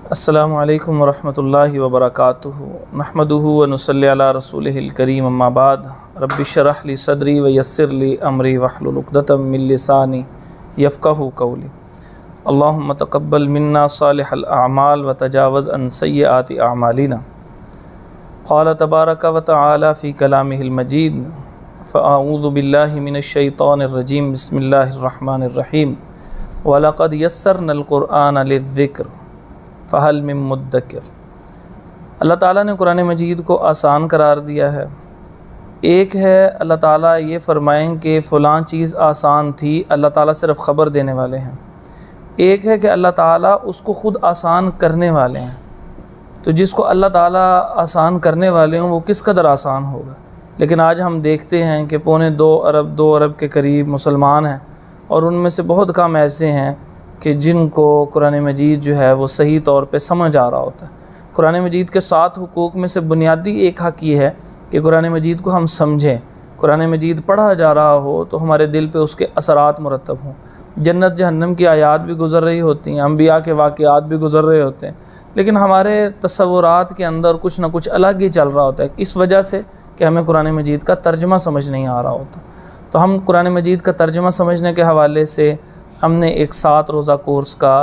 अस्सलामु अलैकुम वरहमतुल्लाहि वबरकातुहु नहमदुहु व नुसल्ली अला रसूलिहिल करीम अम्मा बाद रब्बि शरह ली सदरी व यस्सिर ली अमरी वहलुल उक़दतम मिन लिसानी यफ़क़हू क़ौली। अल्लाहुम्मा तक़ब्बल मिन्ना सालिहल अअमाल व तजावज़ अन सय्यिआति अअमालिना। क़ाल तबारक व तआला फ़ी कलामिहिल मजीद फ़अऊज़ु बिल्लाहि मिनश शैतानिर रजीम बिस्मिल्लाहिर रहमानिर रहीम व लक़द यस्सरनल क़ुरआन लिज़्ज़िक्र फ़हल मिन मुद्दकिर। अल्लाह ताला ने कुरान मजीद को आसान करार दिया है। एक है अल्लाह ताला ये फ़रमाएँ कि फ़लाँ चीज़ आसान थी, अल्लाह ताला सिर्फ़ ख़बर देने वाले हैं। एक है कि अल्लाह ताला उसको ख़ुद आसान करने वाले हैं। तो जिसको अल्लाह ताला आसान करने वाले हों वो किस कदर आसान होगा। लेकिन आज हम देखते हैं कि पौने 2 अरब के करीब मुसलमान हैं और उनमें से बहुत कम ऐसे हैं कि जिनको कुरान मजीद जो है वो सही तौर पे समझ आ रहा होता है। कुरान मजीद के 7 हुकूक में से बुनियादी एक हक़ ये है कि कुरान मजीद को हम समझें। कुरान मजीद पढ़ा जा रहा हो तो हमारे दिल पे उसके असरात मुरतब हों। जन्नत जहन्नम की आयात भी गुज़र रही होती हैं, अम्बिया के वाक़यात भी गुज़र रहे होते हैं, लेकिन हमारे तसव्वुरात के अंदर कुछ ना कुछ अलग ही चल रहा होता है, इस वजह से कि हमें कुरान मजीद का तर्जुमा समझ नहीं आ रहा होता। तो हम कुरान मजीद का तर्जुमा समझने के हवाले से हमने एक 7 रोज़ा कोर्स का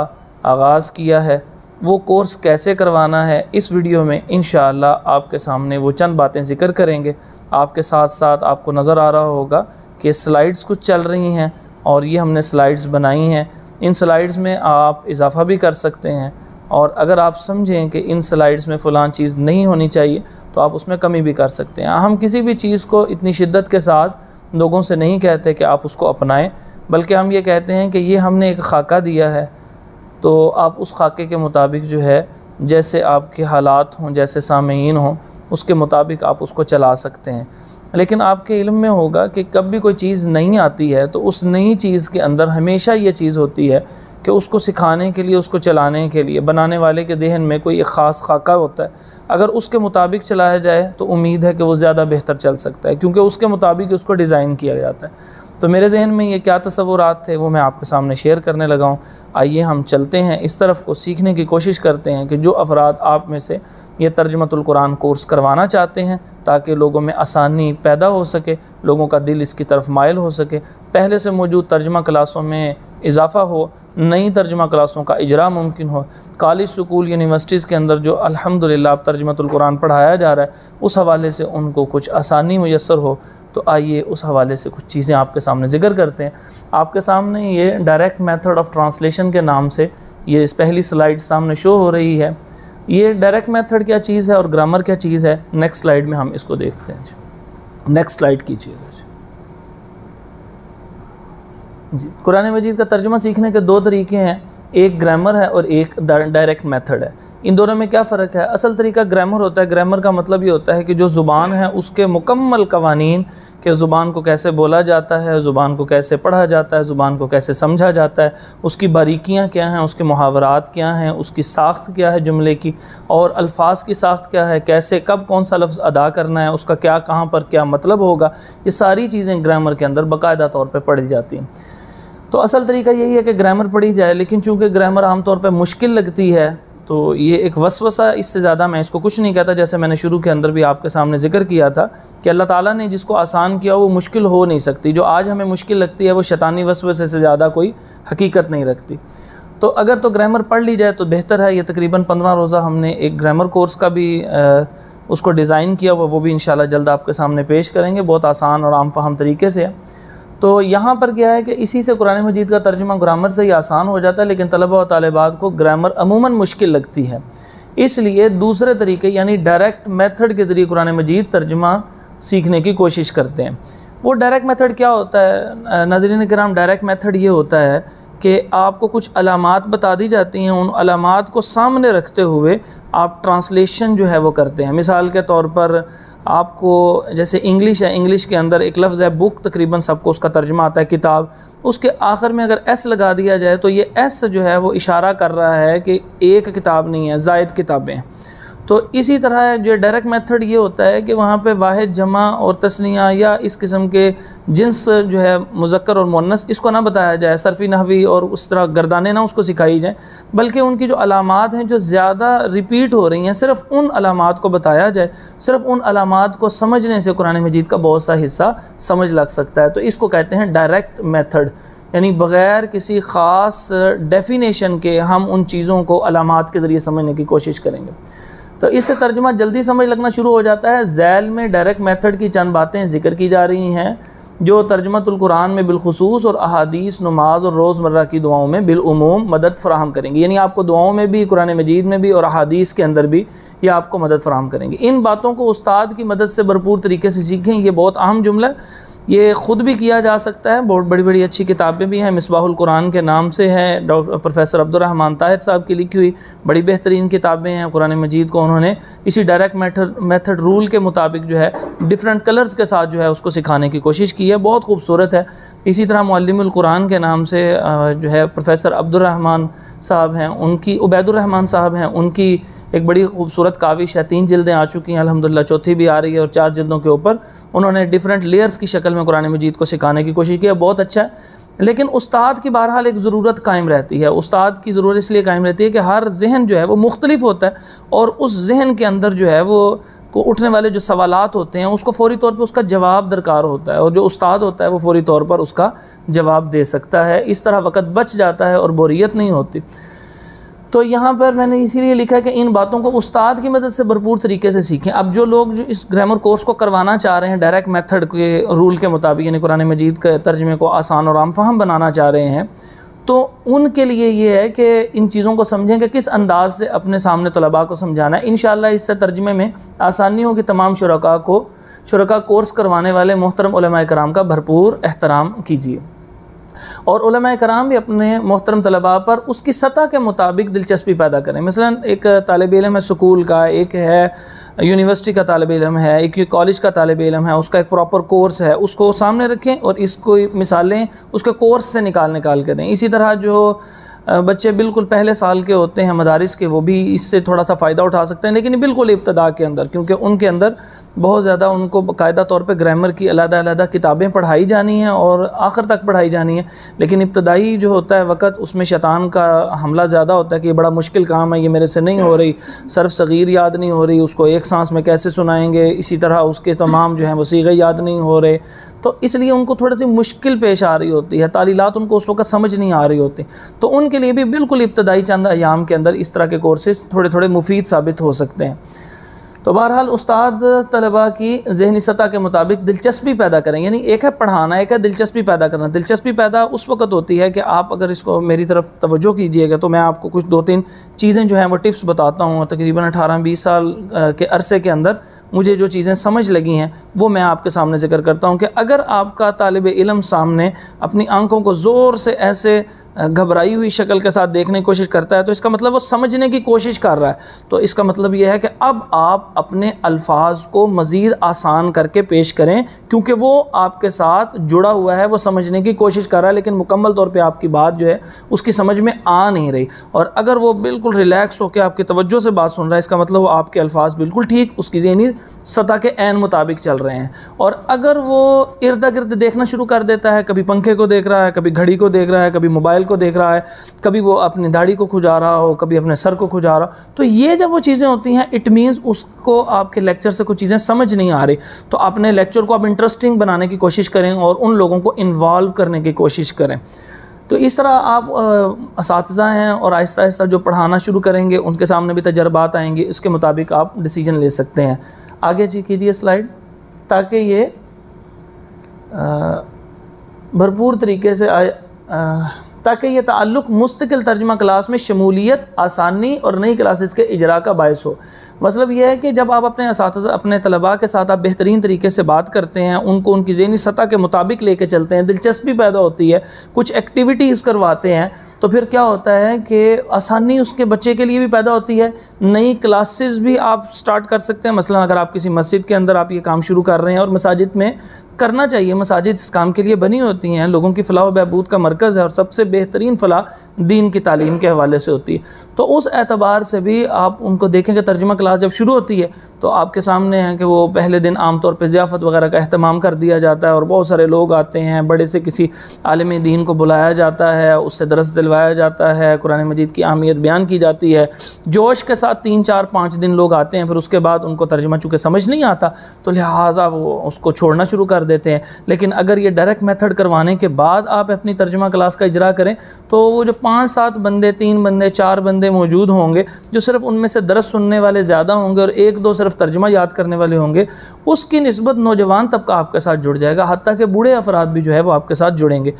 आगाज़ किया है। वो कोर्स कैसे करवाना है इस वीडियो में इंशाअल्लाह आपके सामने वो चंद बातें ज़िक्र करेंगे। आपके साथ साथ आपको नज़र आ रहा होगा कि स्लाइड्स कुछ चल रही हैं और ये हमने स्लाइड्स बनाई हैं। इन स्लाइड्स में आप इजाफ़ा भी कर सकते हैं और अगर आप समझें कि इन स्लाइड्स में फ़लाँ चीज़ नहीं होनी चाहिए तो आप उसमें कमी भी कर सकते हैं। हम किसी भी चीज़ को इतनी शिद्दत के साथ लोगों से नहीं कहते कि आप उसको अपनाएं, बल्कि हम ये कहते हैं कि ये हमने एक खाका दिया है तो आप उस खाके के मुताबिक जो है जैसे आपके हालात हों, जैसे सामीन हों, उसके मुताबिक आप उसको चला सकते हैं। लेकिन आपके इल्म में होगा कि कब भी कोई चीज़ नहीं आती है तो उस नई चीज़ के अंदर हमेशा ये चीज़ होती है कि उसको सिखाने के लिए, उसको चलाने के लिए बनाने वाले के जहन में कोई एक ख़ास खाका होता है। अगर उसके मुताबिक चलाया जाए तो उम्मीद है कि वो ज़्यादा बेहतर चल सकता है, क्योंकि उसके मुताबिक उसको डिज़ाइन किया जाता है। तो मेरे जहन में ये क्या तसव्वुरात थे वो मैं आपके सामने शेयर करने लगा हूँ। आइए हम चलते हैं इस तरफ को, सीखने की कोशिश करते हैं कि जो अफराद आप में से ये तर्जुमतुल कुरान कोर्स करवाना चाहते हैं ताकि लोगों में आसानी पैदा हो सके, लोगों का दिल इसकी तरफ माइल हो सके, पहले से मौजूद तर्जुमा क्लासों में इजाफ़ा हो, नई तर्जुमा क्लासों का इजरा मुमकिन हो, कॉलेज स्कूल यूनिवर्सिटीज़ के अंदर जो अल्हम्दुलिल्लाह तर्जुमतुल कुरान पढ़ाया जा रहा है उस हवाले से उनको कुछ आसानी मुयस्सर हो। तो आइए उस हवाले से कुछ चीज़ें आपके सामने ज़िक्र करते हैं। आपके सामने ये डायरेक्ट मेथड ऑफ़ ट्रांसलेशन के नाम से ये इस पहली स्लाइड सामने शो हो रही है। ये डायरेक्ट मेथड क्या चीज़ है और ग्रामर क्या चीज़ है, नेक्स्ट स्लाइड में हम इसको देखते हैं। नेक्स्ट स्लाइड कीजिएगा जी। कुरान मजीद का तर्जुमा सीखने के 2 तरीके हैं, एक ग्रामर है और एक डायरेक्ट मेथड है। इन दोनों में क्या फ़र्क है? असल तरीका ग्रामर होता है। ग्रामर का मतलब ये होता है कि जो ज़ुबान है उसके मुकम्मल कवानीन कि ज़ुबान को कैसे बोला जाता है, ज़ुबान को कैसे पढ़ा जाता है, ज़ुबान को कैसे समझा जाता है, उसकी बारीकियाँ क्या हैं, उसके मुहावरात क्या हैं, उसकी साख्त क्या है जुमले की, और अल्फाज की साख्त क्या है, कैसे कब कौन सा लफ्ज़ अदा करना है, उसका क्या कहाँ पर क्या मतलब होगा, ये सारी चीज़ें ग्रामर के अंदर बाकायदा तौर पर पढ़ी जाती हैं। तो असल तरीका यही है कि ग्रामर पढ़ी जाए, लेकिन चूँकि ग्रामर आमतौर पर मुश्किल लगती है तो ये एक वसवसा, इससे ज़्यादा मैं इसको कुछ नहीं कहता। जैसे मैंने शुरू के अंदर भी आपके सामने ज़िक्र किया था कि अल्लाह ताला ने जिसको आसान किया वो मुश्किल हो नहीं सकती। जो आज हमें मुश्किल लगती है वो शैतानी वसवसे से ज़्यादा कोई हकीकत नहीं रखती। तो अगर तो ग्रामर पढ़ ली जाए तो बेहतर है। ये तकरीबन 15 रोज़ा हमने एक ग्रामर कोर्स का भी उसको डिज़ाइन किया हुआ, वो भी इंशाल्लाह जल्द आपके सामने पेश करेंगे। बहुत आसान और आम फहम तरीके से है। तो यहाँ पर क्या है कि इसी से कुरान मजीद का तर्जुमा ग्रामर से ही आसान हो जाता है, लेकिन तलबा और तालिबात को ग्रामर अमूमन मुश्किल लगती है। इसलिए दूसरे तरीके यानी डायरेक्ट मेथड के ज़रिए कुरान मजीद तर्जुमा सीखने की कोशिश करते हैं। वो डायरेक्ट मेथड क्या होता है नाज़रीन किराम? डायरेक्ट मेथड ये होता है कि आपको कुछ अलामात बता दी जाती हैं, उन अलामात को सामने रखते हुए आप ट्रांसलेशन जो है वो करते हैं। मिसाल के तौर पर आपको जैसे इंग्लिश है, इंग्लिश के अंदर एक लफ्ज़ है बुक, तकरीबन सबको उसका तर्जुमा आता है किताब। उसके आखिर में अगर एस लगा दिया जाए तो ये एस जो है वो इशारा कर रहा है कि एक किताब नहीं है, ज़ायद किताबें हैं। तो इसी तरह जो डायरेक्ट मेथड ये होता है कि वहाँ पे वाहिद, जमा और तस्निया या इस किस्म के जिन्स जो है मुज़क्कर और मुअन्नस इसको ना बताया जाए, सरफ़ी नहवी और उस तरह गर्दानें ना उसको सिखाई जाए, बल्कि उनकी जो अलामात हैं जो ज़्यादा रिपीट हो रही हैं सिर्फ़ उन अलामात को बताया जाए। सिर्फ़ उन अलामात को समझने से कुरान मजीद का बहुत सा हिस्सा समझ लग सकता है। तो इसको कहते हैं डायरेक्ट मेथड, यानी बग़ैर किसी ख़ास डेफिनेशन के हम उन चीज़ों को अलामात के ज़रिए समझने की कोशिश करेंगे। तो इससे तर्जुमा जल्दी समझ लगना शुरू हो जाता है। ज़ैल में डायरेक्ट मेथड की चंद बातें ज़िक्र की जा रही हैं जो तर्जुमतुल कुरान में बिलखुसूस और अहादीस, नमाज और रोज़मर्रा की दुआओं में बिलउमूम मदद फ़राहम करेंगी। यानी आपको दुआओं में भी, कुरान मजीद में भी और अहादीस के अंदर भी ये आपको मदद फ़राहम करेंगी। इन बातों को उस्ताद की मदद से भरपूर तरीके से सीखें। ये बहुत अहम जुमला है, ये ख़ुद भी किया जा सकता है। बहुत बड़ी बड़ी अच्छी किताबें भी हैं, मिसबाहुल कुरान के नाम से है, प्रोफेसर अब्दुर्रहमान ताहिर साहब की लिखी हुई बड़ी बेहतरीन किताबें हैं। कुरान मजीद को उन्होंने इसी डायरेक्ट मेथड रूल के मुताबिक जो है डिफरेंट कलर्स के साथ जो है उसको सिखाने की कोशिश की है, बहुत खूबसूरत है। इसी तरह मुअल्लिमुल कुरान के नाम से जो है प्रोफेसर अब्दुर्रहमान साहब हैं, उनकी उबैदुर्रहमान साहब हैं, उनकी एक बड़ी खूबसूरत काविश है, 3 जिल्दें आ चुकी हैं, अल्हम्दुलिल्लाह चौथी भी आ रही है और 4 जिल्दों के ऊपर उन्होंने डिफरेंट लेयर्स की शक्ल में कुरान मजीद को सिखाने की कोशिश की है, बहुत अच्छा है। लेकिन उस्ताद की बहरहाल एक ज़रूरत कायम रहती है। उस्ताद की ज़रूरत इसलिए कायम रहती है कि हर जहन जो है वो मुख्तलिफ होता है और उस जहन के अंदर जो है वो को उठने वाले जो सवालात होते हैं उसको फ़ौरी तौर पे उसका जवाब दरकार होता है, और जो उस्ताद होता है वो फ़ौरी तौर पर उसका जवाब दे सकता है। इस तरह वक़्त बच जाता है और बोरियत नहीं होती। तो यहाँ पर मैंने इसीलिए लिखा है कि इन बातों को उस्ताद की मदद से भरपूर तरीके से सीखें। अब जो लोग जो इस ग्रामर कोर्स को करवाना चाह रहे हैं डायरेक्ट मेथड के रूल के मुताबिक, यानी कुरान मजीद के तर्जमे को आसान और आम फहम बनाना चाह रहे हैं, तो उनके लिए ये है कि इन चीज़ों को समझें कि किस अंदाज से अपने सामने तलबा को समझाना है। इंशाअल्लाह इससे तर्जमे में आसानी होगी। तमाम शुरका कोर्स करवाने वाले मोहतरम उलमाए कराम का भरपूर एहतराम कीजिए और उलमाए कराम भी अपने मोहतरम तलबा पर उसकी सतह के मुताबिक दिलचस्पी पैदा करें। मसलन एक तालिब इल्म है स्कूल का, एक है यूनिवर्सिटी का तालिब इल्म है, एक कॉलेज का तालिब इल्म है, उसका एक प्रॉपर कोर्स है, उसको सामने रखें और इसको मिसालें उसके कोर्स से निकाल के दें। इसी तरह जो बच्चे बिल्कुल पहले साल के होते हैं मदारिस के, वो भी इससे थोड़ा सा फ़ायदा उठा सकते हैं, लेकिन बिल्कुल इब्तदा के अंदर, क्योंकि उनके अंदर बहुत ज़्यादा उनको बाकायदा तौर पे ग्रामर की अलग-अलग किताबें पढ़ाई जानी हैं और आखिर तक पढ़ाई जानी है। लेकिन इब्तदाई जो होता है वक़्त, उसमें शैतान का हमला ज़्यादा होता है कि ये बड़ा मुश्किल काम है, ये मेरे से नहीं हो रही, सर्फ सगीर याद नहीं हो रही, उसको एक सांस में कैसे सुनाएंगे, इसी तरह उसके तमाम जो हैं वो सीगे याद नहीं हो रहे, तो इसलिए उनको थोड़ी सी मुश्किल पेश आ रही होती है, तालीलात उनको उस वक्त समझ नहीं आ रही होती। तो उनके लिए भी बिल्कुल इब्तदाई चंद अयाम के अंदर इस तरह के कोर्सेज़ थोड़े थोड़े मुफीद साबित हो सकते हैं। तो बहरहाल उस्ताद तलबा की ज़हनी सतह के मुताबिक दिलचस्पी पैदा करें, यानी एक है पढ़ाना, एक है दिलचस्पी पैदा करना। दिलचस्पी पैदा उस वक्त होती है कि आप अगर इसको मेरी तरफ तवज्जो कीजिएगा तो मैं आपको कुछ 2-3 चीज़ें जो हैं वो टिप्स बताता हूँ। तकरीबन 18-20 साल के अरसे के अंदर मुझे जो चीज़ें समझ लगी हैं वो मैं आपके सामने ज़िक्र करता हूँ कि अगर आपका तालिब इल्म सामने अपनी आंखों को ज़ोर से ऐसे घबराई हुई शक्ल के साथ देखने की कोशिश करता है तो इसका मतलब वो समझने की कोशिश कर रहा है। तो इसका मतलब यह है कि अब आप अपने अल्फाज को मज़ीद आसान करके पेश करें, क्योंकि वो आपके साथ जुड़ा हुआ है, वो समझने की कोशिश कर रहा है, लेकिन मुकम्मल तौर पे आपकी बात जो है उसकी समझ में आ नहीं रही। और अगर वो बिल्कुल रिलैक्स होकर आपकी तवज्जो से बात सुन रहा है, इसका मतलब वो आपके अल्फाज बिल्कुल ठीक उसकी ज़हनी सतह के ऐन मुताबिक चल रहे हैं। और अगर वो इर्द गिर्द देखना शुरू कर देता है, कभी पंखे को देख रहा है, कभी घड़ी को देख रहा है, कभी मोबाइल को देख रहा है, कभी वो अपनी दाढ़ी को खुजा रहा हो, कभी अपने सर को खुजा रहा हो, तो ये जब वो चीज़ें होती हैं इट मीन्स उसको आपके लेक्चर से कुछ चीज़ें समझ नहीं आ रही। तो अपने लेक्चर को आप इंटरेस्टिंग बनाने की कोशिश करें और उन लोगों को इन्वॉल्व करने की कोशिश करें। तो इस तरह आप असातिज़ा हैं और आहिस्ता आहिस्ता जो पढ़ाना शुरू करेंगे उनके सामने भी तजर्बात आएंगे, इसके मुताबिक आप डिसीजन ले सकते हैं। आगे जी कीजिए स्लाइड, ताकि ये भरपूर तरीके से ताकि ये ताल्लुक़ मुस्तकिल तर्जुमा क्लास में शमूलियत, आसानी और नई क्लासेस के इजरा का बायस हो। मतलब यह है कि जब आप अपने असातिज़ा अपने तलबा के साथ आप बेहतरीन तरीके से बात करते हैं, उनको उनकी ज़हनी सतह के मुताबिक लेके चलते हैं, दिलचस्पी पैदा होती है, कुछ एक्टिविटीज़ करवाते हैं, तो फिर क्या होता है कि आसानी उसके बच्चे के लिए भी पैदा होती है। नई क्लासेस भी आप स्टार्ट कर सकते हैं। मसलन अगर आप किसी मस्जिद के अंदर आप ये काम शुरू कर रहे हैं, और मसाजिद में करना चाहिए, मसाजिद इस काम के लिए बनी होती हैं, लोगों की फ़लाह व बहबूद का मरकज़ है, और सबसे बेहतरीन फ़लाह दीन की तालीम के हवाले से होती है। तो उस एतबार से भी आप उनको देखेंगे, तर्जुमा क्लास जब शुरू होती है तो आपके सामने है कि वो पहले दिन आम तौर पे ज़ियाफ़त वगैरह का अहतमाम कर दिया जाता है, और बहुत सारे लोग आते हैं, बड़े से किसी आलिम दीन को बुलाया जाता है, उससे दरस दिलवाया जाता है, कुरान मजीद की अहमियत बयान की जाती है, जोश के साथ 3, 4, 5 दिन लोग आते हैं। फिर उसके बाद उनको तर्जुमा चूँकि समझ नहीं आता तो लिहाजा वो उसको छोड़ना शुरू कर देते हैं। लेकिन अगर ये डायरेक्ट मेथड करवाने के बाद आप अपनी तर्जुमा क्लास का इजरा करें तो वो जो 5-7 बंदे, 3 बंदे, 4 बंदे मौजूद होंगे, जो सिर्फ उनमें से दरस सुनने वाले ज़्यादा होंगे और 1-2 सिर्फ तर्जुमा याद करने वाले होंगे, उसकी निस्बत नौजवान तबका आपके साथ जुड़ जाएगा, हत्ता कि बूढ़े अफराद भी जो है वो आपके साथ जुड़ेंगे।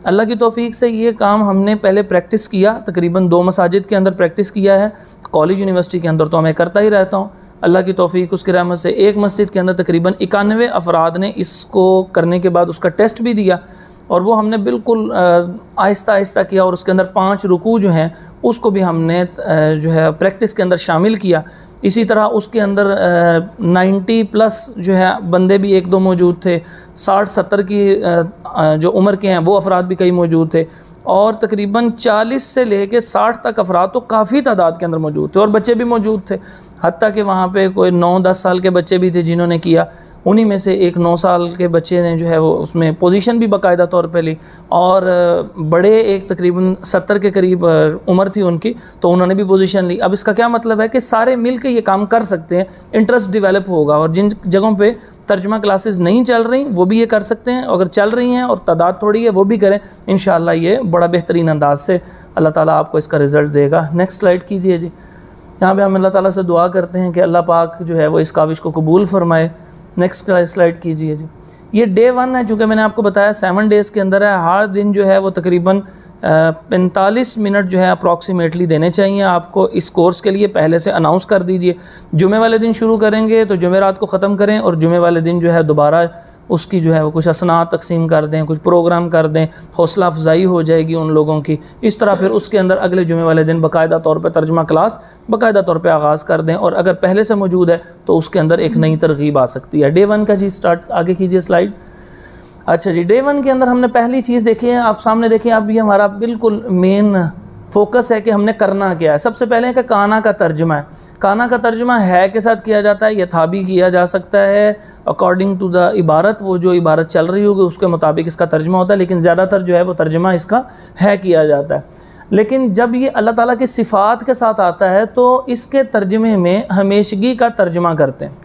अल्लाह की तौफीक से ये काम हमने पहले प्रैक्टिस किया, तकरीबन 2 मसाजिद के अंदर प्रैक्टिस किया है, कॉलेज यूनिवर्सिटी के अंदर तो मैं करता ही रहता हूँ। अल्लाह की तौफीक उसकी रहमत से एक मस्जिद के अंदर तकरीबन 91 अफराद ने इसको करने के बाद उसका टेस्ट भी दिया, और वो हमने बिल्कुल आहिस्ता आहिस्ता किया, और उसके अंदर 5 रुकू जो हैं उसको भी हमने जो है प्रैक्टिस के अंदर शामिल किया। इसी तरह उसके अंदर 90+ जो है बंदे भी 1-2 मौजूद थे, 60-70 की जो उम्र के हैं वो अफराद भी कई मौजूद थे, और तकरीबन 40 से लेके 60 तक अफराद तो काफ़ी तादाद के अंदर मौजूद थे, और बच्चे भी मौजूद थे। हत्ता कि वहाँ पे कोई 9-10 साल के बच्चे भी थे जिन्होंने किया। उन्हीं में से एक 9 साल के बच्चे ने जो है वो उसमें पोजीशन भी बाकायदा तौर पे ली, और बड़े एक तकरीबन 70 के करीब उम्र थी उनकी, तो उन्होंने भी पोजीशन ली। अब इसका क्या मतलब है कि सारे मिल के ये काम कर सकते हैं, इंटरेस्ट डेवलप होगा, और जिन जगहों पे तर्जुमा क्लासेस नहीं चल रही वो भी ये कर सकते हैं, अगर चल रही हैं और तादाद थोड़ी है वो भी करें। इंशाअल्लाह ये बड़ा बेहतरीन अंदाज से अल्लाह ताला आपको इसका रिज़ल्ट देगा। नेक्स्ट स्लाइड कीजिए जी। यहाँ पे हम अल्लाह ताला से दुआ करते हैं कि अल्लाह पाक जो है वो इस काविश को कबूल फरमाए। नेक्स्ट स्लाइड कीजिए जी। ये डे 1 है, चूँकि मैंने आपको बताया 7 डेज़ के अंदर है। हर दिन जो है वो तकरीबन 45 मिनट जो है अप्रॉक्सीमेटली देने चाहिए आपको इस कोर्स के लिए। पहले से अनाउंस कर दीजिए, जुमे वाले दिन शुरू करेंगे तो जुमे रात को ख़त्म करें, और जुमे वाले दिन जो है दोबारा उसकी जो है वो कुछ असनाद तकसीम कर दें, कुछ प्रोग्राम कर दें, हौसला अफजाई हो जाएगी उन लोगों की। इस तरह फिर उसके अंदर अगले जुमे वाले दिन बाकायदा तौर पे तर्जुमा क्लास बाकायदा तौर पे आगाज़ कर दें, और अगर पहले से मौजूद है तो उसके अंदर एक नई तरगीब आ सकती है। डे 1 का जी स्टार्ट, आगे कीजिए स्लाइड। अच्छा जी, डे 1 के अंदर हमने पहली चीज़ देखी है, आप सामने देखिए। अब ये हमारा बिल्कुल मेन फोकस है कि हमने करना क्या है। सबसे पहले है कि काना का तर्जुमा है। काना का तर्जुमा है के साथ किया जाता है, यथा भी किया जा सकता है अकॉर्डिंग टू द इबारत, वो जो इबारत चल रही होगी उसके मुताबिक इसका तर्जुमा होता है, लेकिन ज़्यादातर जो है वो तर्जुमा इसका है किया जाता है। लेकिन जब ये अल्लाह ताला की सिफ़ात के साथ आता है तो इसके तर्जुमे में हमेशगी का तर्जुमा करते हैं।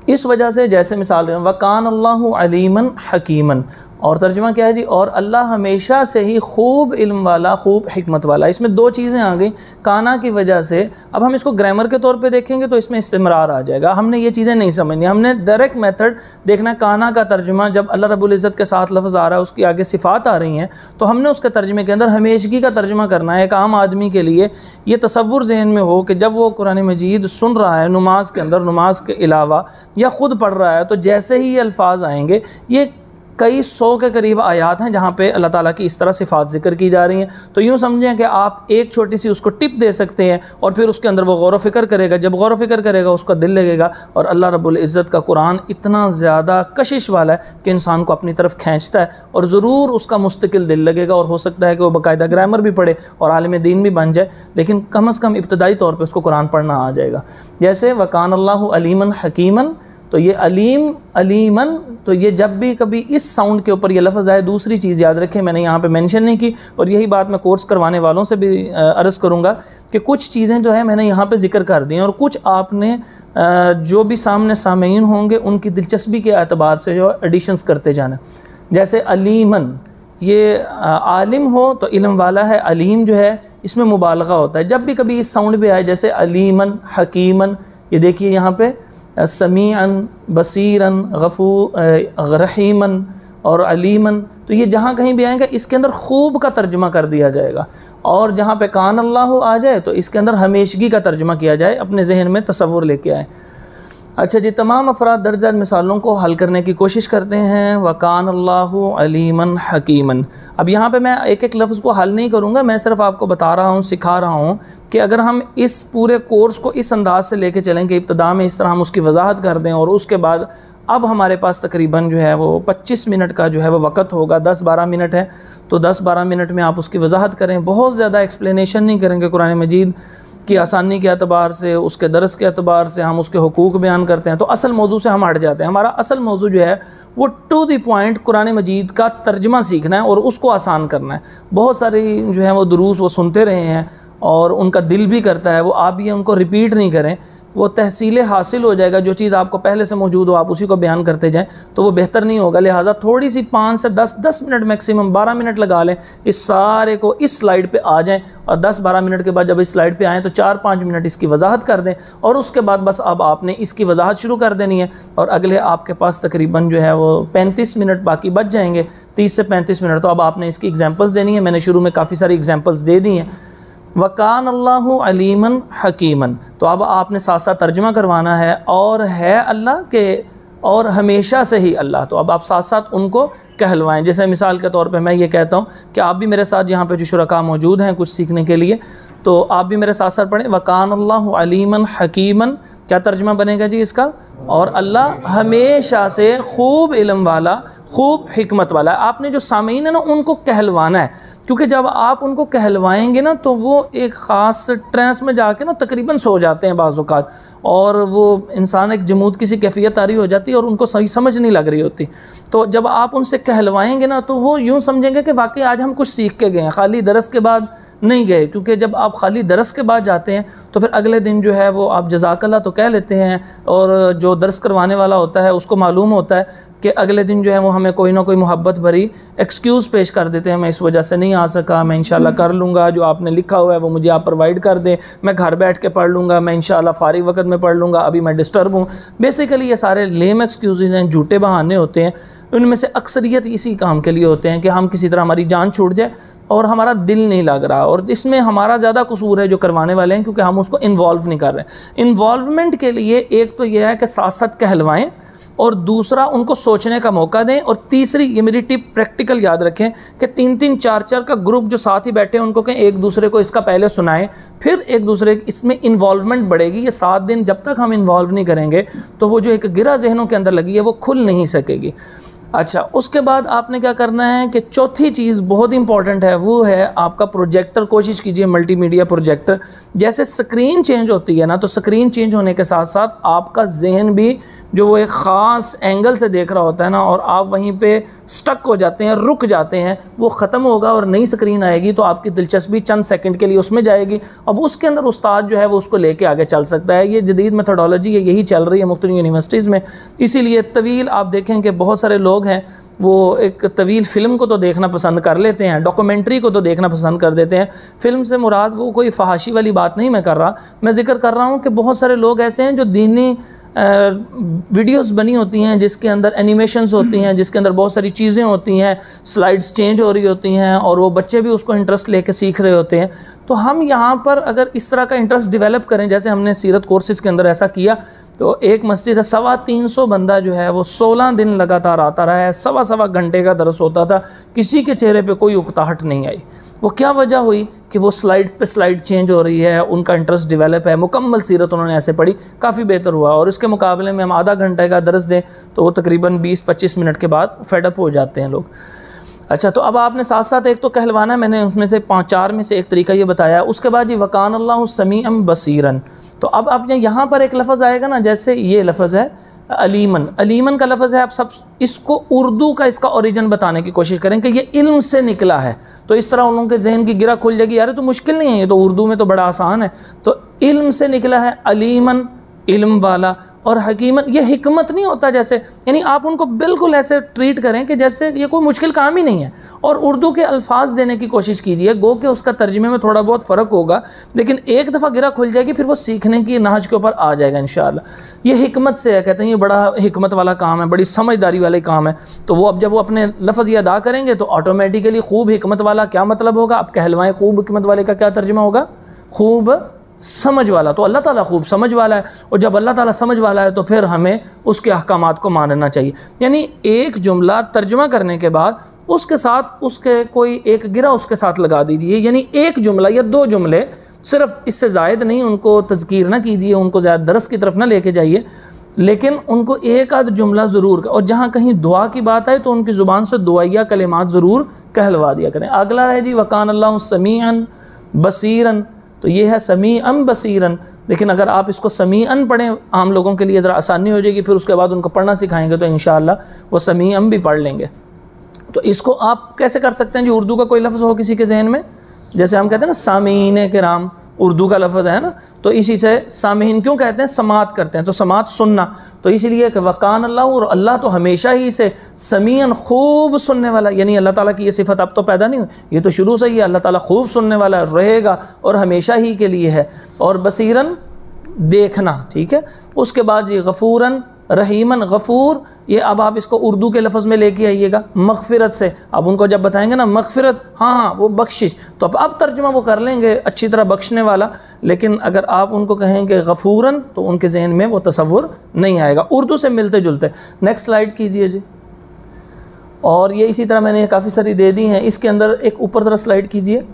इस वजह से जैसे मिसाल दें, वकान अल्लाहु अलीमन हकीमन, और तर्जुमा क्या है जी, और अल्लाह हमेशा से ही खूब इल्म वाला, खूब हिकमत वाला। इसमें 2 चीज़ें आ गई काना की वजह से। अब हम इसको ग्रामर के तौर पे देखेंगे तो इसमें इस्तिमरार आ जाएगा। हमने ये चीज़ें नहीं समझनी, हमने डायरेक्ट मेथड देखना। काना का तर्जुमा जब अल्लाह रब्बुल इज़्ज़त के साथ लफ्ज़ आ रहा है, उसकी आगे सिफ़ात आ रही हैं, तो हमने उसके तर्जुमे के अंदर हमेशगी का तर्जुमा करना है। एक आम आदमी के लिए ये तसव्वुर ज़हन में हो कि जब वो कुरान मजीद सुन रहा है नमाज के अंदर, नमाज के अलावा या ख़ुद पढ़ रहा है, तो जैसे ही ये अल्फाज आएंगे, ये कई 100 के करीब आयात हैं जहाँ पे अल्लाह ताला की इस तरह सिफ़ात ज़िक्र की जा रही हैं। तो यूँ समझें कि आप एक छोटी सी उसको टिप दे सकते हैं, और फिर उसके अंदर वो गौर व फ़िक्र करेगा। जब गौर व फ़िक्र करेगा उसका दिल लगेगा, और अल्लाह रब्बुल इज़्ज़त का कुरान इतना ज़्यादा कशिश वाला है कि इंसान को अपनी तरफ खींचता है, और ज़रूर उसका मुस्तकिल दिल लगेगा। और हो सकता है कि वो बाकायदा ग्रामर भी पढ़े और आलिम दीन भी बन जाए, लेकिन कम अज़ कम इब्तदाई तौर पर उसको कुरान पढ़ना आ जाएगा। जैसे वकान अल्लाहु अलीमन हकीमन, तो ये अलीम अलीमन, तो ये जब भी कभी इस साउंड के ऊपर ये लफ्ज़ आए, दूसरी चीज़ याद रखें, मैंने यहाँ पे मेंशन नहीं की, और यही बात मैं कोर्स करवाने वालों से भी अर्ज़ करूँगा कि कुछ चीज़ें जो है मैंने यहाँ पे ज़िक्र कर दी हैं, और कुछ आपने जो भी सामने सामीन होंगे उनकी दिलचस्पी के एतबार से जो एडिशंस करते जाना। जैसे अलीमन, ये आलिम हो तो इल्म वाला है, अलीम जो है इसमें मुबालगा होता है। जब भी कभी इस साउंड पे आए, जैसे अलीमन हकीमन, ये देखिए यहाँ पे समीअन बसीरन रहीमन और अलीमन, तो ये जहाँ कहीं भी आएंगे इसके अंदर खूब का तर्जुमा कर दिया जाएगा। और जहाँ पे कान अल्लाह आ जाए तो इसके अंदर हमेशगी का तर्जुमा किया जाए, अपने जहन में तसव्वुर लेके आए। अच्छा जी, तमाम अफराद दर्जा मिसालों को हल करने की कोशिश करते हैं। वकान अल्लाहु अलीमन हकीमन। अब यहाँ पे मैं एक एक लफ्ज़ को हल नहीं करूँगा, मैं सिर्फ आपको बता रहा हूँ, सिखा रहा हूँ कि अगर हम इस पूरे कोर्स को इस अंदाज से लेके चलें कि इब्तदा में इस तरह हम उसकी वजाहत कर दें और उसके बाद अब हमारे पास तकरीबन जो है वो 25 मिनट का जो है वो वक़्त होगा, 10-12 मिनट है, तो 10-12 मिनट में आप उसकी वजाहत करें। बहुत ज़्यादा एक्सप्लेनेशन नहीं करेंगे। कुरान मजीद की आसानी के अतबार से, उसके दरस के अतबार से हम उसके हुकूक बयान करते हैं तो असल मौजू से हम हट जाते हैं। हमारा असल मौजू जो है वो टू द पॉइंट कुरान मजीद का तर्जमा सीखना है और उसको आसान करना है। बहुत सारी जो है वो दुरूस वो सुनते रहे हैं और उनका दिल भी करता है, वो आप भी उनको रिपीट नहीं करें, वो तहसील हासिल हो जाएगा। जो चीज़ आपको पहले से मौजूद हो आप उसी को बयान करते जाएं तो वो बेहतर नहीं होगा। लिहाजा थोड़ी सी 5 से 10 मिनट, मैक्सिमम 12 मिनट लगा लें, इस सारे को इस स्लाइड पे आ जाएं और 10-12 मिनट के बाद जब इस स्लाइड पे आएँ तो 4-5 मिनट इसकी वजाहत कर दें और उसके बाद बस अब आपने इसकी वजाहत शुरू कर देनी है और अगले आपके पास तकरीबन जो है वो 35 मिनट बाकी बच जाएंगे, 30 से 35 मिनट। तो अब आपने इसकी एग्जाम्पल्स देनी है। मैंने शुरू में काफ़ी सारी एग्जाम्पल्स दे दी हैं। वकान अल्लाहु अलीमन हकीमन, तो अब आपने साथ साथ तर्जुमा करवाना है। और है अल्लाह के और हमेशा से ही अल्लाह, तो अब आप साथ साथ उनको कहलवाएं। जैसे मिसाल के तौर पे मैं ये कहता हूँ कि आप भी मेरे साथ यहाँ पे जो शुरका मौजूद हैं कुछ सीखने के लिए, तो आप भी मेरे साथ साथ पढ़ें वकान अल्लाहु अलीमन हकीमन। क्या तर्जुमा बनेगा जी इसका? और अल्लाह हमेशा से खूब इल्म वाला, खूब हिकमत वाला है। आपने जो सामीन है ना उनको कहलवाना है, क्योंकि जब आप उनको कहलवाएंगे ना तो वो एक ख़ास ट्रांस में जाके ना तकरीबन सो जाते हैं बाज़ औक़ात, और वो इंसान एक जमूद किसी कैफियत तारी हो जाती है और उनको सही समझ नहीं लग रही होती। तो जब आप उनसे कहलवाएंगे ना तो वो यूँ समझेंगे कि वाकई आज हम कुछ सीख के गए हैं, खाली दरस के बाद नहीं गए। क्योंकि जब आप खाली दरस के बाद जाते हैं तो फिर अगले दिन जो है वो आप जज़ाकल्लाह तो कह लेते हैं और जो दरस करवाने वाला होता है उसको मालूम होता है कि अगले दिन जो है वो हमें कोई ना कोई मोहब्बत भरी एक्सक्यूज़ पेश कर देते हैं, मैं इस वजह से नहीं आ सका, मैं इंशाल्लाह कर लूँगा, जो आपने लिखा हुआ है वो मुझे आप प्रोवाइड कर दें, मैं घर बैठ के पढ़ लूँगा, मैं इंशाल्लाह फ़ारिग वक्त में पढ़ लूँगा, अभी मैं डिस्टर्ब हूँ। बेसिकली ये सारे लेम एक्सक्यूज़ हैं, झूठे बहाने होते हैं। उनमें से अक्सरियत इसी काम के लिए होते हैं कि हम किसी तरह हमारी जान छूट जाए और हमारा दिल नहीं लग रहा, और इसमें हमारा ज़्यादा कसूर है जो करवाने वाले हैं, क्योंकि हम उसको इन्वॉल्व नहीं कर रहे। इन्वॉल्वमेंट के लिए एक तो यह है कि साथ साथ कहलवाएँ, और दूसरा उनको सोचने का मौका दें, और तीसरी ये मेरी टिप प्रैक्टिकल याद रखें कि 3-3 4-4 का ग्रुप जो साथ ही बैठे हैं उनको कहें एक दूसरे को इसका पहले सुनाएं, फिर एक दूसरे इसमें इन्वॉल्वमेंट बढ़ेगी। ये 7 दिन जब तक हम इन्वॉल्व नहीं करेंगे तो वो जो एक गिरा जहनों के अंदर लगी है वो खुल नहीं सकेगी। अच्छा, उसके बाद आपने क्या करना है कि चौथी चीज़ बहुत इंपॉर्टेंट है, वो है आपका प्रोजेक्टर। कोशिश कीजिए मल्टीमीडिया प्रोजेक्टर। जैसे स्क्रीन चेंज होती है ना, तो स्क्रीन चेंज होने के साथ साथ आपका जहन भी जो वो एक ख़ास एंगल से देख रहा होता है ना, और आप वहीं पे स्टक हो जाते हैं, रुक जाते हैं, वो ख़त्म होगा और नई स्क्रीन आएगी तो आपकी दिलचस्पी चंद सेकंड के लिए उसमें जाएगी। अब उसके अंदर उस्ताद जो है वो उसको लेके आगे चल सकता है। ये जदीद मेथोडोलॉजी है, यही चल रही है मुख्तलिफ यूनिवर्सिटीज़ में। इसीलिए तवील आप देखें कि बहुत सारे लोग हैं वो एक तवील फ़िल्म को तो देखना पसंद कर लेते हैं, डॉक्यूमेंट्री को तो देखना पसंद कर देते हैं। फ़िल्म से मुराद वो कोई फहाशी वाली बात नहीं मैं कर रहा, मैं जिक्र कर रहा हूँ कि बहुत सारे लोग ऐसे हैं जो दीनी वीडियोस बनी होती हैं जिसके अंदर एनिमेशंस होती हैं, जिसके अंदर बहुत सारी चीज़ें होती हैं, स्लाइड्स चेंज हो रही होती हैं, और वो बच्चे भी उसको इंटरेस्ट लेके सीख रहे होते हैं। तो हम यहाँ पर अगर इस तरह का इंटरेस्ट डेवलप करें, जैसे हमने सीरत कोर्सेज़ के अंदर ऐसा किया, तो एक मस्जिद है 325 बंदा जो है वो 16 दिन लगातार आता रहा है, 1.25 घंटे का दरस होता था, किसी के चेहरे पे कोई उकताहट नहीं आई। वो क्या वजह हुई कि वो स्लाइड्स पे स्लाइड चेंज हो रही है, उनका इंटरेस्ट डेवलप है, मुकम्मल सीरत उन्होंने ऐसे पढ़ी, काफ़ी बेहतर हुआ। और इसके मुकाबले में हम आधा घंटे का दरस दें तो वो तकरीबन 20-25 मिनट के बाद फेडअप हो जाते हैं लोग। अच्छा, तो अब आपने साथ साथ एक तो कहलवाना, मैंने उसमें से 5-4 में से एक तरीका ये बताया। उसके बाद ये वकान अल्लाहु समीअन बसीरन, तो अब आपने यहाँ पर एक लफ्ज़ आएगा ना, जैसे ये लफ्ज़ है अलीमन, अलीमन का लफ्ज़ है। आप सब इसको उर्दू का इसका ओरिजिन बताने की कोशिश करें कि ये इल्म से निकला है, तो इस तरह उन लोगों के जहन की गिरा खुल जाएगी, यार तो मुश्किल नहीं है, ये तो उर्दू में तो बड़ा आसान है। तो इल्म से निकला है, अलीमन इल्म वाला, और हकीमन ये हिकमत नहीं होता जैसे, यानी आप उनको बिल्कुल ऐसे ट्रीट करें कि जैसे ये कोई मुश्किल काम ही नहीं है, और उर्दू के अल्फाज देने की कोशिश कीजिए। गो कि उसका तर्जुमे में थोड़ा बहुत फ़र्क होगा, लेकिन एक दफ़ा गिरा खुल जाएगी, फिर वो सीखने की नहज के ऊपर आ जाएगा इंशाअल्लाह। ये हिकमत से है, कहते हैं ये बड़ा हिकमत वाला काम है, बड़ी समझदारी वाले काम है। तो वो अब जब वो अपने लफ्ज़ ये अदा करेंगे तो ऑटोमेटिकली खूब हिकमत वाला क्या मतलब होगा, आप कहलवाएँ खूब हिकमत वाले का क्या तर्जुमा होगा, खूब समझ वाला, तो अल्लाह ताला खूब समझ वाला है, और जब अल्लाह ताला समझ वाला है तो फिर हमें उसके अहकामात को मानना चाहिए। यानी एक जुमला तर्जुमा करने के बाद उसके साथ उसके कोई एक गिरा उसके साथ लगा दीजिए, यानी एक जुमला या दो जुमले, सिर्फ इससे ज़ायद नहीं, उनको तज़कीर ना कीजिए, उनको ज़्यादा दरस की तरफ ना लेके जाइए, लेकिन उनको एक आध जुमला ज़रूर, और जहाँ कहीं दुआ की बात आए तो उनकी ज़ुबान से दुआया कलिमात ज़रूर कहलवा दिया करें। अगला है जी वकान अल्लाहु समीअन बसीरन, तो ये है समीअन बसीरन, लेकिन अगर आप इसको समीअन पढ़ें आम लोगों के लिए ज़रा आसानी हो जाएगी, फिर उसके बाद उनको पढ़ना सिखाएंगे तो इंशाअल्लाह वो समीअन भी पढ़ लेंगे। तो इसको आप कैसे कर सकते हैं जी, उर्दू का कोई लफ्ज़ हो किसी के जहन में, जैसे हम कहते हैं ना सामीन किराम, उर्दू का लफ्ज़ है ना, तो इसी से सामीन क्यों कहते हैं, समात करते हैं, तो समात सुनना, तो इसीलिए कि वकान अल्लाह, और अल्लाह तो हमेशा ही से समीअन खूब सुनने वाला, यानी अल्लाह ताला की ये सिफत अब तो पैदा नहीं हुई, ये तो शुरू से ही अल्लाह ताला खूब सुनने वाला रहेगा और हमेशा ही के लिए है, और बसीरन देखना, ठीक है। उसके बाद जी गफ़ूरन रहीमन, गफ़ूर ये अब आप इसको उर्दू के लफ्ज़ में लेके आइएगा, मग़फ़िरत से, अब उनको जब बताएंगे ना मग़फ़िरत, हाँ वो बख्शिश, तो अब तर्जुमा वो कर लेंगे अच्छी तरह, बख्शने वाला, लेकिन अगर आप उनको कहेंगे गफ़ूरन तो उनके जहन में वो तसव्वुर नहीं आएगा, उर्दू से मिलते जुलते। नेक्स्ट स्लाइड कीजिए जी, और ये इसी तरह मैंने काफ़ी सारी दे दी हैं, इसके अंदर एक ऊपर तरफ स्लाइड कीजिए।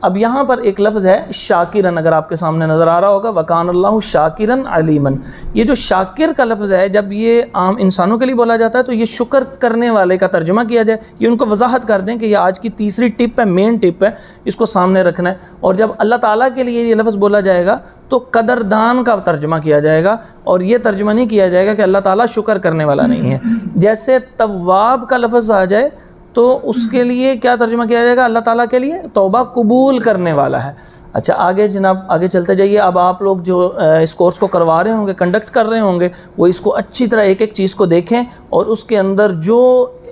अब यहाँ पर एक लफ्ज़ है शाकिरन, अगर आपके सामने नज़र आ रहा होगा, वकान अल्लाहु शाकिरन अलीमन, ये जो शाकिर का लफ्ज़ है जब ये आम इंसानों के लिए बोला जाता है तो ये शुक्र करने वाले का तर्जुमा किया जाए, ये उनको वजाहत कर दें कि ये आज की तीसरी टिप है, मेन टिप है, इसको सामने रखना है। और जब अल्लाह ताला के लिए ये लफ्ज़ बोला जाएगा तो कदरदान का तर्जुमा किया जाएगा, और ये तर्जुमा नहीं किया जाएगा कि अल्लाह ताला शुक्र करने वाला नहीं है। जैसे तव्वाब का लफ्ज़ आ जाए तो उसके लिए क्या तर्जुमा किया जाएगा, अल्लाह ताला के लिए तौबा कबूल करने वाला है। अच्छा आगे जनाब, आगे चलते जाइए। अब आप लोग जो इस कोर्स को करवा रहे होंगे, कंडक्ट कर रहे होंगे, वो इसको अच्छी तरह एक एक चीज़ को देखें, और उसके अंदर जो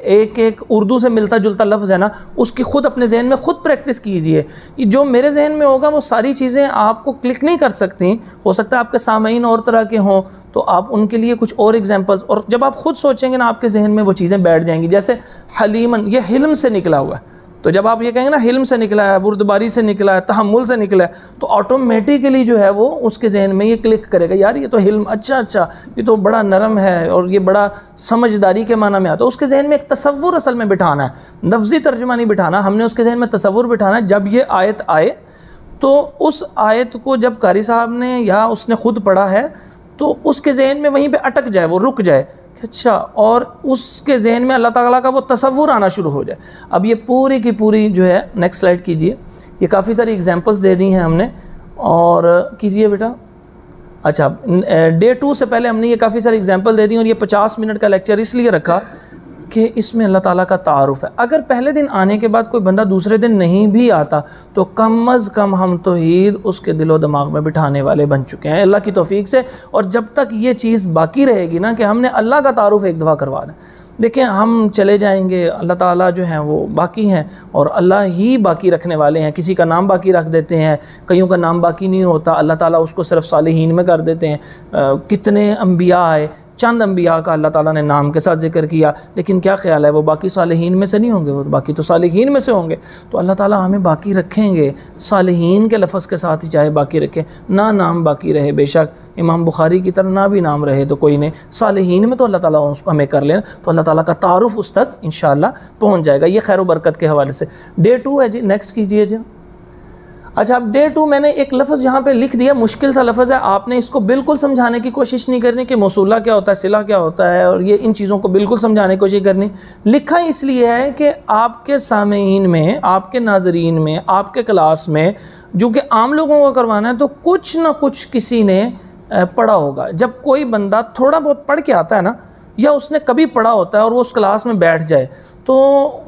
एक एक उर्दू से मिलता जुलता लफ्ज़ है ना, उसकी ख़ुद अपने जहन में ख़ुद प्रैक्टिस कीजिए। जो मेरे जहन में होगा वो सारी चीज़ें आपको क्लिक नहीं कर सकती, हो सकता है आपके सामईन और तरह के हों, तो आप उनके लिए कुछ और एग्जांपल्स, और जब आप ख़ुद सोचेंगे ना आपके जहन में वो चीज़ें बैठ जाएंगी। जैसे हलीमन, ये हिल्म से निकला हुआ है, तो जब आप ये कहेंगे ना हिल्म से निकला है, बुर्दबारी से निकला है, तहम्मुल से निकला है, तो ऑटोमेटिकली जो है वो उसके जहन में ये क्लिक करेगा, यार ये तो हिल्म, अच्छा ये तो बड़ा नरम है और ये बड़ा समझदारी के माना में आता है। उसके जहन में एक तसव्वुर असल में बिठाना है, लफ्ज़ी तर्जुमा नहीं बिठाना, हमने उसके जहन में तसव्वुर बिठाना है। जब ये आयत आए तो उस आयत को जब कारी साहब ने या उसने ख़ुद पढ़ा है तो उसके जहन में वहीं पर अटक जाए, वो रुक जाए, अच्छा, और उसके जहन में अल्लाह ताला का वो तसव्वुर आना शुरू हो जाए। अब ये पूरी की पूरी जो है, नेक्स्ट स्लाइड कीजिए, ये काफ़ी सारी एग्जांपल्स दे दी हैं हमने, और कीजिए बेटा। अच्छा, डे 2 से पहले हमने ये काफ़ी सारी एग्जांपल दे दी, और ये 50 मिनट का लेक्चर इसलिए रखा कि इसमें अल्लाह ताला का तारुफ़ है। अगर पहले दिन आने के बाद कोई बंदा दूसरे दिन नहीं भी आता तो कम अज़ कम हम तौहीद उसके दिलो दिमाग में बिठाने वाले बन चुके हैं अल्लाह की तौफीक से। और जब तक ये चीज़ बाकी रहेगी ना कि हमने अल्लाह का तारुफ़ एक दफ़ा करवाना है, देखें हम चले जाएंगे, अल्लाह ताला जो हैं वो बाकी हैं और अल्लाह ही बाकी रखने वाले हैं। किसी का नाम बाकी रख देते हैं, कईयों का नाम बाकी नहीं होता, अल्लाह ताला उसको सिर्फ सालिहीन में कर देते हैं। कितने अम्बिया आए, चंद अम्बिया का अल्लाह ताला ने नाम के साथ जिक्र किया, लेकिन क्या ख्याल है वो बाकी सालिहीन में से नहीं होंगे, वो बाकी तो सालिहीन में से होंगे। तो अल्लाह ताला हमें बाकी रखेंगे, सालिहीन के लफ्ज़ के साथ ही चाहे बाकी रखें, ना नाम बाकी रहे, बेशक इमाम बुखारी की तरह ना भी नाम रहे तो कोई नहीं, सालिहीन में तो अल्लाह ताला उसको हमें कर लेना, तो अल्लाह ताला का तारुफ़ उस तक इंशाअल्लाह पहुँच जाएगा। ये खैर व बरकत के हवाले से डे 2 है जी, नेक्स्ट कीजिए जी। अच्छा, अब डे 2 मैंने एक लफ्ज़ यहाँ पे लिख दिया, मुश्किल सा लफ्ज़ है, आपने इसको बिल्कुल समझाने की कोशिश नहीं करनी कि मौसूला क्या होता है, सिला क्या होता है, और ये इन चीज़ों को बिल्कुल समझाने की कोशिश करनी। लिखा इसलिए है कि आपके सामीन में, आपके नाजरीन में, आपके क्लास में, जो कि आम लोगों को करवाना है, तो कुछ ना कुछ किसी ने पढ़ा होगा। जब कोई बंदा थोड़ा बहुत पढ़ के आता है ना, या उसने कभी पढ़ा होता है और वो उस क्लास में बैठ जाए, तो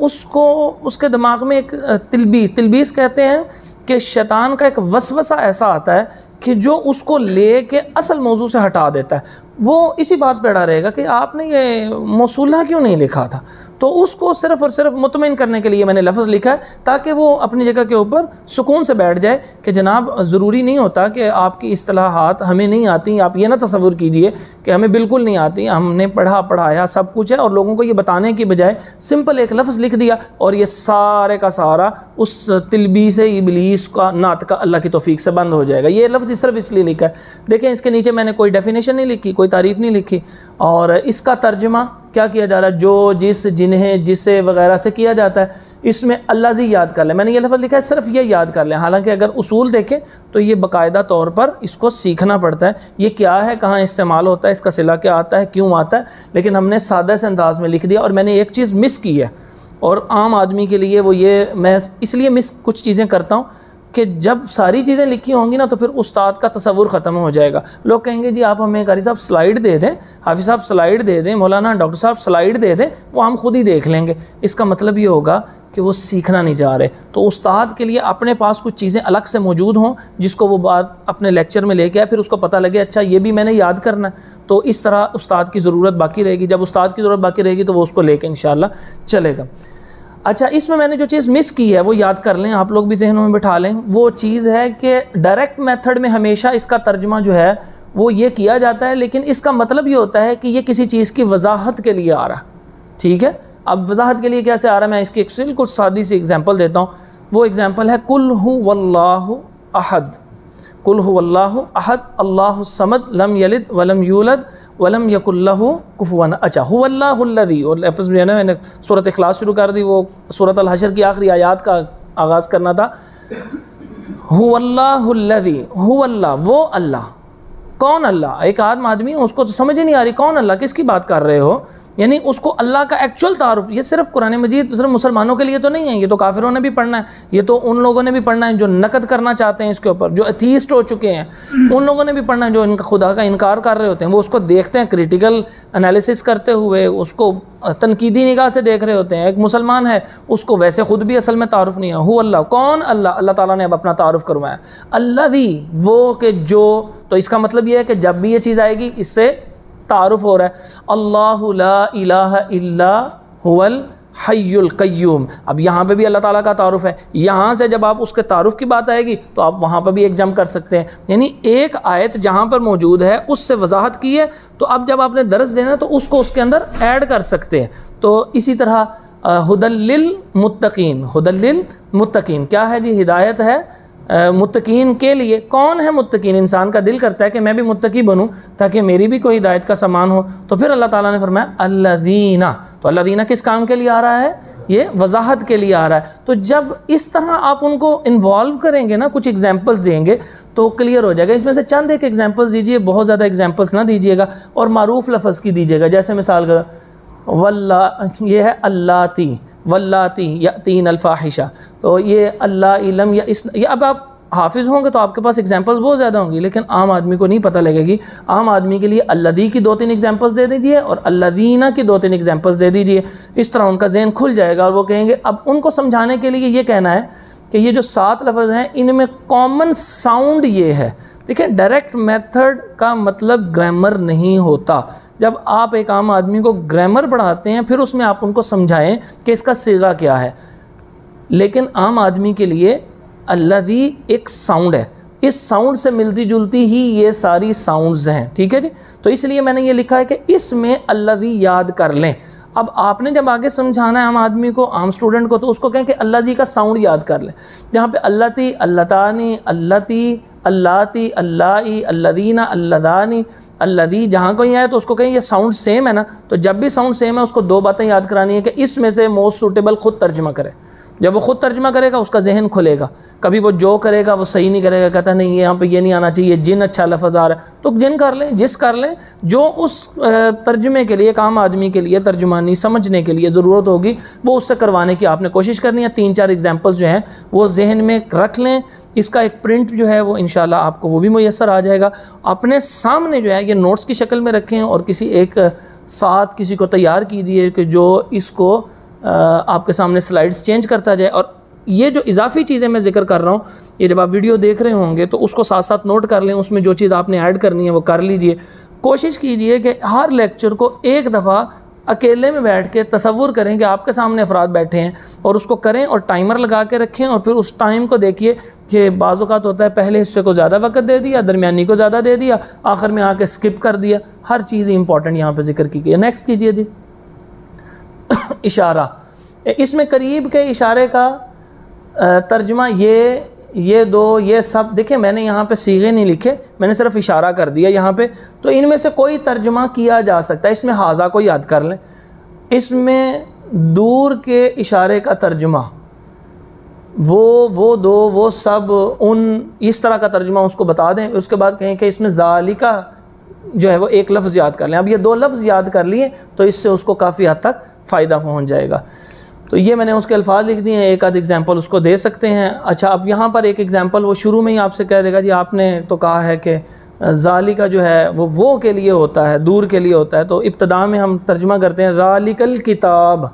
उसको उसके दिमाग में एक तिलबीस कहते हैं कि शैतान का एक वसवसा ऐसा आता है कि जो उसको ले के असल मौजू से हटा देता है। वो इसी बात पे अड़ा रहेगा कि आपने ये मौसूला क्यों नहीं लिखा था, तो उसको सिर्फ़ और सिर्फ मुतमईन करने के लिए मैंने लफ्ज़ लिखा है, ताकि वो अपनी जगह के ऊपर सुकून से बैठ जाए कि जनाब ज़रूरी नहीं होता कि आपकी इस्तिलाहात हमें नहीं आती। आप ये ना तसव्वुर कीजिए कि हमें बिल्कुल नहीं आती, हमने पढ़ाया सब कुछ है और लोगों को ये बताने की बजाय सिंपल एक लफ्ज़ लिख दिया और ये सारे का सारा उस तिलबीस इबलीस का नातका अल्लाह की तौफीक से बंद हो जाएगा। ये लफ्ज़ सिर्फ इसलिए लिखा है। देखें इसके नीचे मैंने कोई डेफिनेशन नहीं लिखी, कोई तारीफ़ नहीं लिखी, और इसका तर्जुमा क्या किया जा रहा है, जो जिस जिन्हें जिसे वगैरह से किया जाता है, इसमें अल्लाह जी याद कर लें। मैंने ये लफ्ज़ लिखा है सिर्फ ये याद कर लें। हालांकि अगर उसूल देखें तो ये बाकायदा तौर पर इसको सीखना पड़ता है, ये क्या है, कहाँ इस्तेमाल होता है, इसका सिला क्या आता है, क्यों आता है, लेकिन हमने सादा से अंदाज़ में लिख दिया। और मैंने एक चीज़ मिस की है, और आम आदमी के लिए वो ये, मैं इसलिए मिस कुछ चीज़ें करता हूँ कि जब सारी चीज़ें लिखी होंगी ना तो फिर उस्ताद का तसव्वुर ख़त्म हो जाएगा। लोग कहेंगे जी आप हमें कारी साहब स्लाइड दे दें, हाफिज़ साहब स्लाइड दे दें, मौलाना डॉक्टर साहब स्लाइड दे दें, वो हम खुद ही देख लेंगे। इसका मतलब ये होगा कि वो सीखना नहीं जा रहे। तो उस्ताद के लिए अपने पास कुछ चीज़ें अलग से मौजूद हों जिसको वो बात अपने लेक्चर में लेके आए, फिर उसको पता लगे अच्छा ये भी मैंने याद करना है। तो इस तरह उस्ताद की ज़रूरत बाकी रहेगी। जब उस्ताद की ज़रूरत बाकी रहेगी तो वो उसको लेके इंशाअल्लाह चलेगा। अच्छा, इसमें मैंने जो चीज़ मिस की है वो याद कर लें, आप लोग भी जहनों में बिठा लें। वो चीज़ है कि डायरेक्ट मेथड में हमेशा इसका तर्जुमा जो है वो ये किया जाता है, लेकिन इसका मतलब ये होता है कि ये किसी चीज़ की वजाहत के लिए आ रहा, ठीक है। अब वजाहत के लिए कैसे आ रहा है, मैं इसकी बिल्कुल सादी सी एग्जांपल देता हूँ। वो एग्जांपल है कुल हुवल्लाहु अहद, कुल हुवल्लाहु अहद अल्लाहु समद लम यलिद वलम यूलद वलम यकुल्लहु कुफुवन। अच्छा, हुवल्लाहुल्लज़ी, और लफ्ज़ जो है ना मैंने सूरत इखलास शुरू कर दी, वो सूरत अल हशर की आखिरी आयात का आगाज़ करना था। हुवल्लाहुल्लज़ी, हुवल्लाह वो अल्लाह। कौन अल्लाह? एक आदमी है, उसको तो समझ ही नहीं आ रही कौन अल्लाह, किसकी बात कर रहे हो, यानी उसको अल्लाह का एक्चुअल तारुफ। ये सिर्फ कुरान मजीद सिर्फ मुसलमानों के लिए तो नहीं है, ये तो काफिरों ने भी पढ़ना है, ये तो उन लोगों ने भी पढ़ना है जो नकद करना चाहते हैं इसके ऊपर, जो अथीस्ट हो चुके हैं, उन लोगों ने भी पढ़ना है, जो इनका खुदा का इनकार कर रहे होते हैं। वो उसको देखते हैं क्रिटिकल एनालिसिस करते हुए, उसको तनकीदी निगाह से देख रहे होते हैं। एक मुसलमान है, उसको वैसे खुद भी असल में तारुफ नहीं है। हु अल्लाह, कौन अल्लाह? अल्लाह ताला ने अब अपना तारुफ करवाया, अल्लाज़ी वो के जो। तो इसका मतलब ये है कि जब भी ये चीज़ आएगी इससे तारुफ हो रहा है। अल्लाहु ला इलाहा इल्ला हुवल हय्युल क़य्यूम। अब यहाँ पे भी अल्लाह ताला का तारुफ है। यहाँ से जब आप उसके तारुफ की बात आएगी तो आप वहाँ पर भी एक जम कर सकते हैं, यानी एक आयत जहाँ पर मौजूद है उससे वजाहत की है, तो अब जब आपने दर्स देना तो उसको उसके अंदर ऐड कर सकते हैं। तो इसी तरह हुदल लिल मुत्तकीन, हुदल लिल मुत्तकीन क्या है जी? हिदायत है मुत्तकीन के लिए। कौन है मुत्तकीन? इंसान का दिल करता है कि मैं भी मुत्तकी बनूं ताकि मेरी भी कोई हिदायत का सामान हो। तो फिर अल्लाह ताला ने फरमाया अल्लज़ीना। तो अल्लज़ीना किस काम के लिए आ रहा है? ये वजाहत के लिए आ रहा है। तो जब इस तरह आप उनको इन्वॉल्व करेंगे ना, कुछ एग्जाम्पल्स देंगे तो क्लियर हो जाएगा। इसमें से चंद एक एग्जाम्पल्स दीजिए, बहुत ज़्यादा एग्जाम्पल्स ना दीजिएगा, और मारूफ लफ्ज़ की दीजिएगा। जैसे मिसाल का वल्ला, ये है अल्लाती, वल्लाती यातीन अल-फाहिशा। तो ये अल्लाह इलम या इस, ये अब आप हाफिज़ होंगे तो आपके पास एग्जांपल्स बहुत ज़्यादा होंगी, लेकिन आम आदमी को नहीं पता लगेगी। आम आदमी के लिए अल्लज़ी की 2-3 एग्जांपल्स दे दीजिए और अल्लज़ीना की 2-3 एग्जांपल्स दे दीजिए। इस तरह उनका ज़हन खुल जाएगा और वो कहेंगे। अब उनको समझाने के लिए ये कहना है कि ये जो 7 लफ्ज़ हैं इनमें कॉमन साउंड ये है। देखिए, डायरेक्ट मेथड का मतलब ग्रामर नहीं होता। जब आप एक आम आदमी को ग्रामर पढ़ाते हैं फिर उसमें आप उनको समझाएं कि इसका सीगा क्या है, लेकिन आम आदमी के लिए अल्लज़ी एक साउंड है, इस साउंड से मिलती जुलती ही ये सारी साउंड्स हैं, ठीक है जी। तो इसलिए मैंने ये लिखा है कि इसमें अल्लज़ी याद कर लें। अब आपने जब आगे समझाना है आम आदमी को, आम स्टूडेंट को, तो उसको कहें कि अल्लाह जी का साउंड याद कर लें। जहाँ पे अल्लाती, अल्लातानी, अल्लाती, अल्लाती, अल्लाई, अल्लदीना, अल्लदानी, अल्लदी जहाँ कोई आए तो उसको कहें ये साउंड सेम है ना। तो जब भी साउंड सेम है उसको 2 बातें याद करानी है कि इसमें से मोस्ट सूटेबल खुद तर्जुमा करे। जब वो खुद तर्जुमा करेगा उसका जहन खुलेगा। कभी वो जो करेगा वो सही नहीं करेगा, कहता नहीं यहाँ पे ये नहीं आना चाहिए, जिन अच्छा लफ्ज़ आ रहा है, तो जिन कर लें, जिस कर लें, जो उस तर्जुमे के लिए, एक आम आदमी के लिए तर्जुमानी समझने के लिए ज़रूरत होगी वो उससे करवाने की आपने कोशिश करनी है। 3-4 एग्जाम्पल्स जो हैं वो जहन में रख लें। इसका एक प्रिंट जो है वो इंशाल्लाह आपको वो भी मुयस्सर आ जाएगा। अपने सामने जो है ये नोट्स की शक्ल में रखें और किसी एक साथ किसी को तैयार कीजिए कि जो इसको आपके सामने स्लाइड्स चेंज करता जाए। और ये जो इजाफी चीज़ें मैं जिक्र कर रहा हूँ, ये जब आप वीडियो देख रहे होंगे तो उसको साथ साथ नोट कर लें, उसमें जो चीज़ आपने ऐड करनी है वो कर लीजिए। कोशिश कीजिए कि हर लेक्चर को एक दफ़ा अकेले में बैठ के तसव्वुर करें कि आपके सामने अफराद बैठे हैं और उसको करें और टाइमर लगा के रखें और फिर उस टाइम को देखिए कि बाज़ औक़ात होता है पहले हिस्से को ज़्यादा वक़्त दे दिया, दरमियानी को ज़्यादा दे दिया, आखिर में आके स्किप कर दिया। हर चीज़ इंपॉर्टेंट यहाँ पे ज़िक्र की गई है। नेक्स्ट कीजिए जी। इशारा, इसमें करीब के इशारे का तर्जुमा ये दो, ये सब देखिए मैंने यहाँ पे सीगे नहीं लिखे, मैंने सिर्फ इशारा कर दिया यहाँ पे। तो इनमें से कोई तर्जुमा किया जा सकता है। इसमें हाजा को याद कर लें, इसमें दूर के इशारे का तर्जुमा वो दो, वो सब, उन, इस तरह का तर्जुमा उसको बता दें। उसके बाद कहें कि इसमें ज़ालिका जो है वो एक लफ्ज़ याद कर लें। अब ये दो लफ्ज़ याद कर लिए तो इससे उसको काफ़ी हद तक फ़ायदा पहुँच जाएगा। तो ये मैंने उसके अल्फाज लिख दिए हैं, एक आध एग्जाम्पल उसको दे सकते हैं। अच्छा, अब यहाँ पर एक एग्जाम्पल वो शुरू में ही आपसे कह देगा जी आपने तो कहा है कि ज़ालिका जो है वो के लिए होता है, दूर के लिए होता है। तो इब्तदा में हम तर्जुमा करते हैं ज़ालिकल किताब।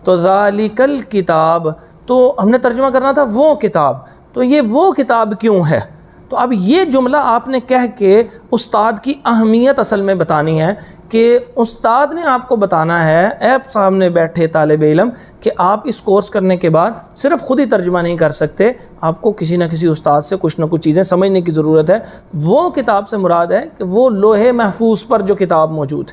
तो ज़ालिकल किताब, तो हमने तर्जुमा करना था वो किताब, तो ये वो किताब क्यों है? तो अब ये जुमला आपने कह के उस्ताद की अहमियत असल में बतानी है कि उस्ताद ने आपको बताना है, ऐप सामने बैठे तालिब इल्म, कि आप इस कोर्स करने के बाद सिर्फ ख़ुद ही तर्जुमा नहीं कर सकते, आपको किसी न किसी उस्ताद से कुछ ना कुछ चीज़ें समझने की ज़रूरत है। वो किताब से मुराद है कि वो लोहे महफूज पर जो किताब मौजूद,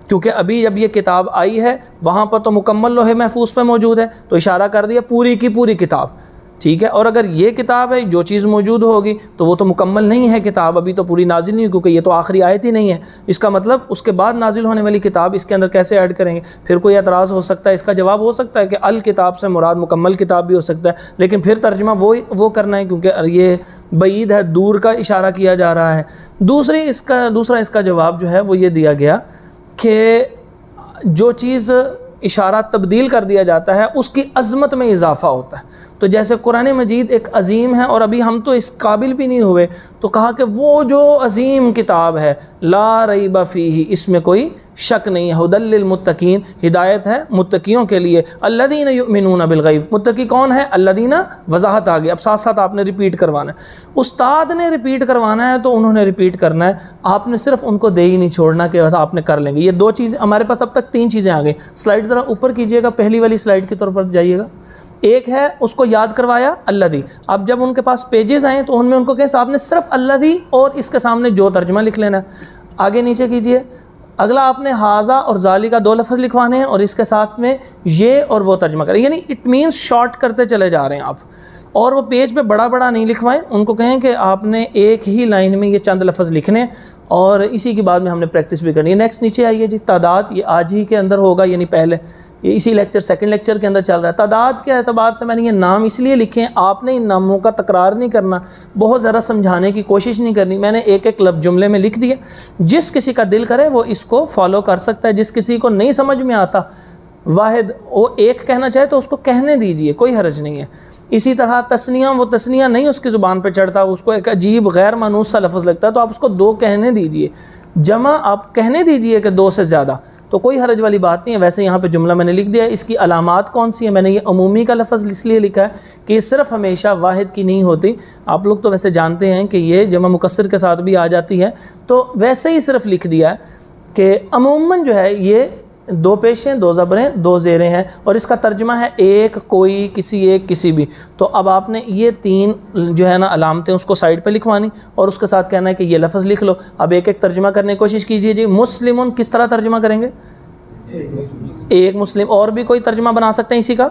क्योंकि अभी जब ये किताब आई है वहाँ पर तो मुकम्मल लोहे महफूज पर मौजूद है, तो इशारा कर दिया पूरी की पूरी किताब, ठीक है। और अगर ये किताब है जो चीज़ मौजूद होगी तो वो तो मुकम्मल नहीं है किताब, अभी तो पूरी नाजिल नहीं हुई, क्योंकि ये तो आखिरी आयत ही नहीं है। इसका मतलब उसके बाद नाजिल होने वाली किताब इसके अंदर कैसे ऐड करेंगे? फिर कोई एतराज़ हो सकता है, इसका जवाब हो सकता है कि अल किताब से मुराद मुकम्मल किताब भी हो सकता है, लेकिन फिर तर्जुमा वो करना है क्योंकि ये बईद है, दूर का इशारा किया जा रहा है। दूसरा इसका जवाब जो है वो ये दिया गया कि जो चीज़ इशारा तब्दील कर दिया जाता है उसकी अज़मत में इजाफ़ा होता है। तो जैसे कुरान मजीद एक अज़ीम है और अभी हम तो इस काबिल भी नहीं हुए, तो कहा कि वो जो अज़ीम किताब है ला रईब फ़ीही, इसमें कोई शक नहीं है, हुदल लिल मुत्तकीन, हिदायत है मुत्तकियों के लिए। अल्लज़ीना युमिनूना बिल गैब, मुत्तकी कौन है? अल्लज़ीना, वज़ाहत आ गई। अब साथ साथ आपने रिपीट करवाना है, उस्ताद ने रिपीट करवाना है तो उन्होंने रिपीट करना है, आपने सिर्फ उनको दे ही नहीं छोड़ना कि आपने कर लेंगे। ये दो चीज़ें हमारे पास, अब तक तीन चीज़ें आ गई। स्लाइड ज़रा ऊपर कीजिएगा, पहली वाली स्लाइड की तौर पर जाइएगा। एक है उसको याद करवाया अल्लज़ी, अब जब उनके पास पेजेस आए तो उनमें उनको कहें आपने सिर्फ अल्लज़ी और इसके सामने जो तर्जुमा लिख लेना। आगे नीचे कीजिए, अगला आपने हाजा और जाली का दो लफ्ज़ लिखवाने हैं और इसके साथ में ये और वो तर्जुमा करें, यानी इट मीन्स शॉर्ट करते चले जा रहे हैं आप। और वो पेज पे बड़ा बड़ा नहीं लिखवाएं, उनको कहें कि आपने एक ही लाइन में ये चंद लफ्ज़ लिखने और इसी के बाद में हमने प्रैक्टिस भी करनी है। नेक्स्ट नीचे आइए जी। तादाद, ये आज ही के अंदर होगा, यानी पहले ये इसी लेक्चर सेकंड लेक्चर के अंदर चल रहा है। तादाद के एतबार से मैंने ये नाम इसलिए लिखे हैं, आपने इन नामों का तकरार नहीं करना, बहुत ज़्यादा समझाने की कोशिश नहीं करनी। मैंने एक एक लफ्ज़ जुमले में लिख दिया, जिस किसी का दिल करे वो इसको फॉलो कर सकता है, जिस किसी को नहीं समझ में आता वाहिद वो एक कहना चाहे तो उसको कहने दीजिए, कोई हर्ज नहीं है। इसी तरह तस्निया, वो तस्निया नहीं उसकी ज़ुबान पर चढ़ता, उसको एक अजीब गैर मानूस सा लफ्ज़ लगता है तो आप उसको दो कहने दीजिए, जमा आप कहने दीजिए कि दो से ज़्यादा, तो कोई हरज वाली बात नहीं है। वैसे यहाँ पे जुमला मैंने लिख दिया है। इसकी अलामात कौन सी है? मैंने ये अमूमी का लफ्ज़ इसलिए लिखा है कि ये सिर्फ हमेशा वाहिद की नहीं होती। आप लोग तो वैसे जानते हैं कि ये जमा मुकस्सर के साथ भी आ जाती है, तो वैसे ही सिर्फ लिख दिया है कि अमूमन जो है ये दो पेशें, दो ज़बरें, दो ज़ेरें हैं और इसका तर्जुमा है एक, कोई, किसी, एक, किसी भी। तो अब आपने ये तीन जो है ना अलामतें उसको साइड पे लिखवानी और उसके साथ कहना है कि ये लफ्ज़ लिख लो। अब एक एक तर्जुमा करने की कोशिश कीजिए जी। मुस्लिमुन किस तरह तर्जुमा करेंगे? एक मुस्लिम। और भी कोई तर्जुमा बना सकते हैं इसी का?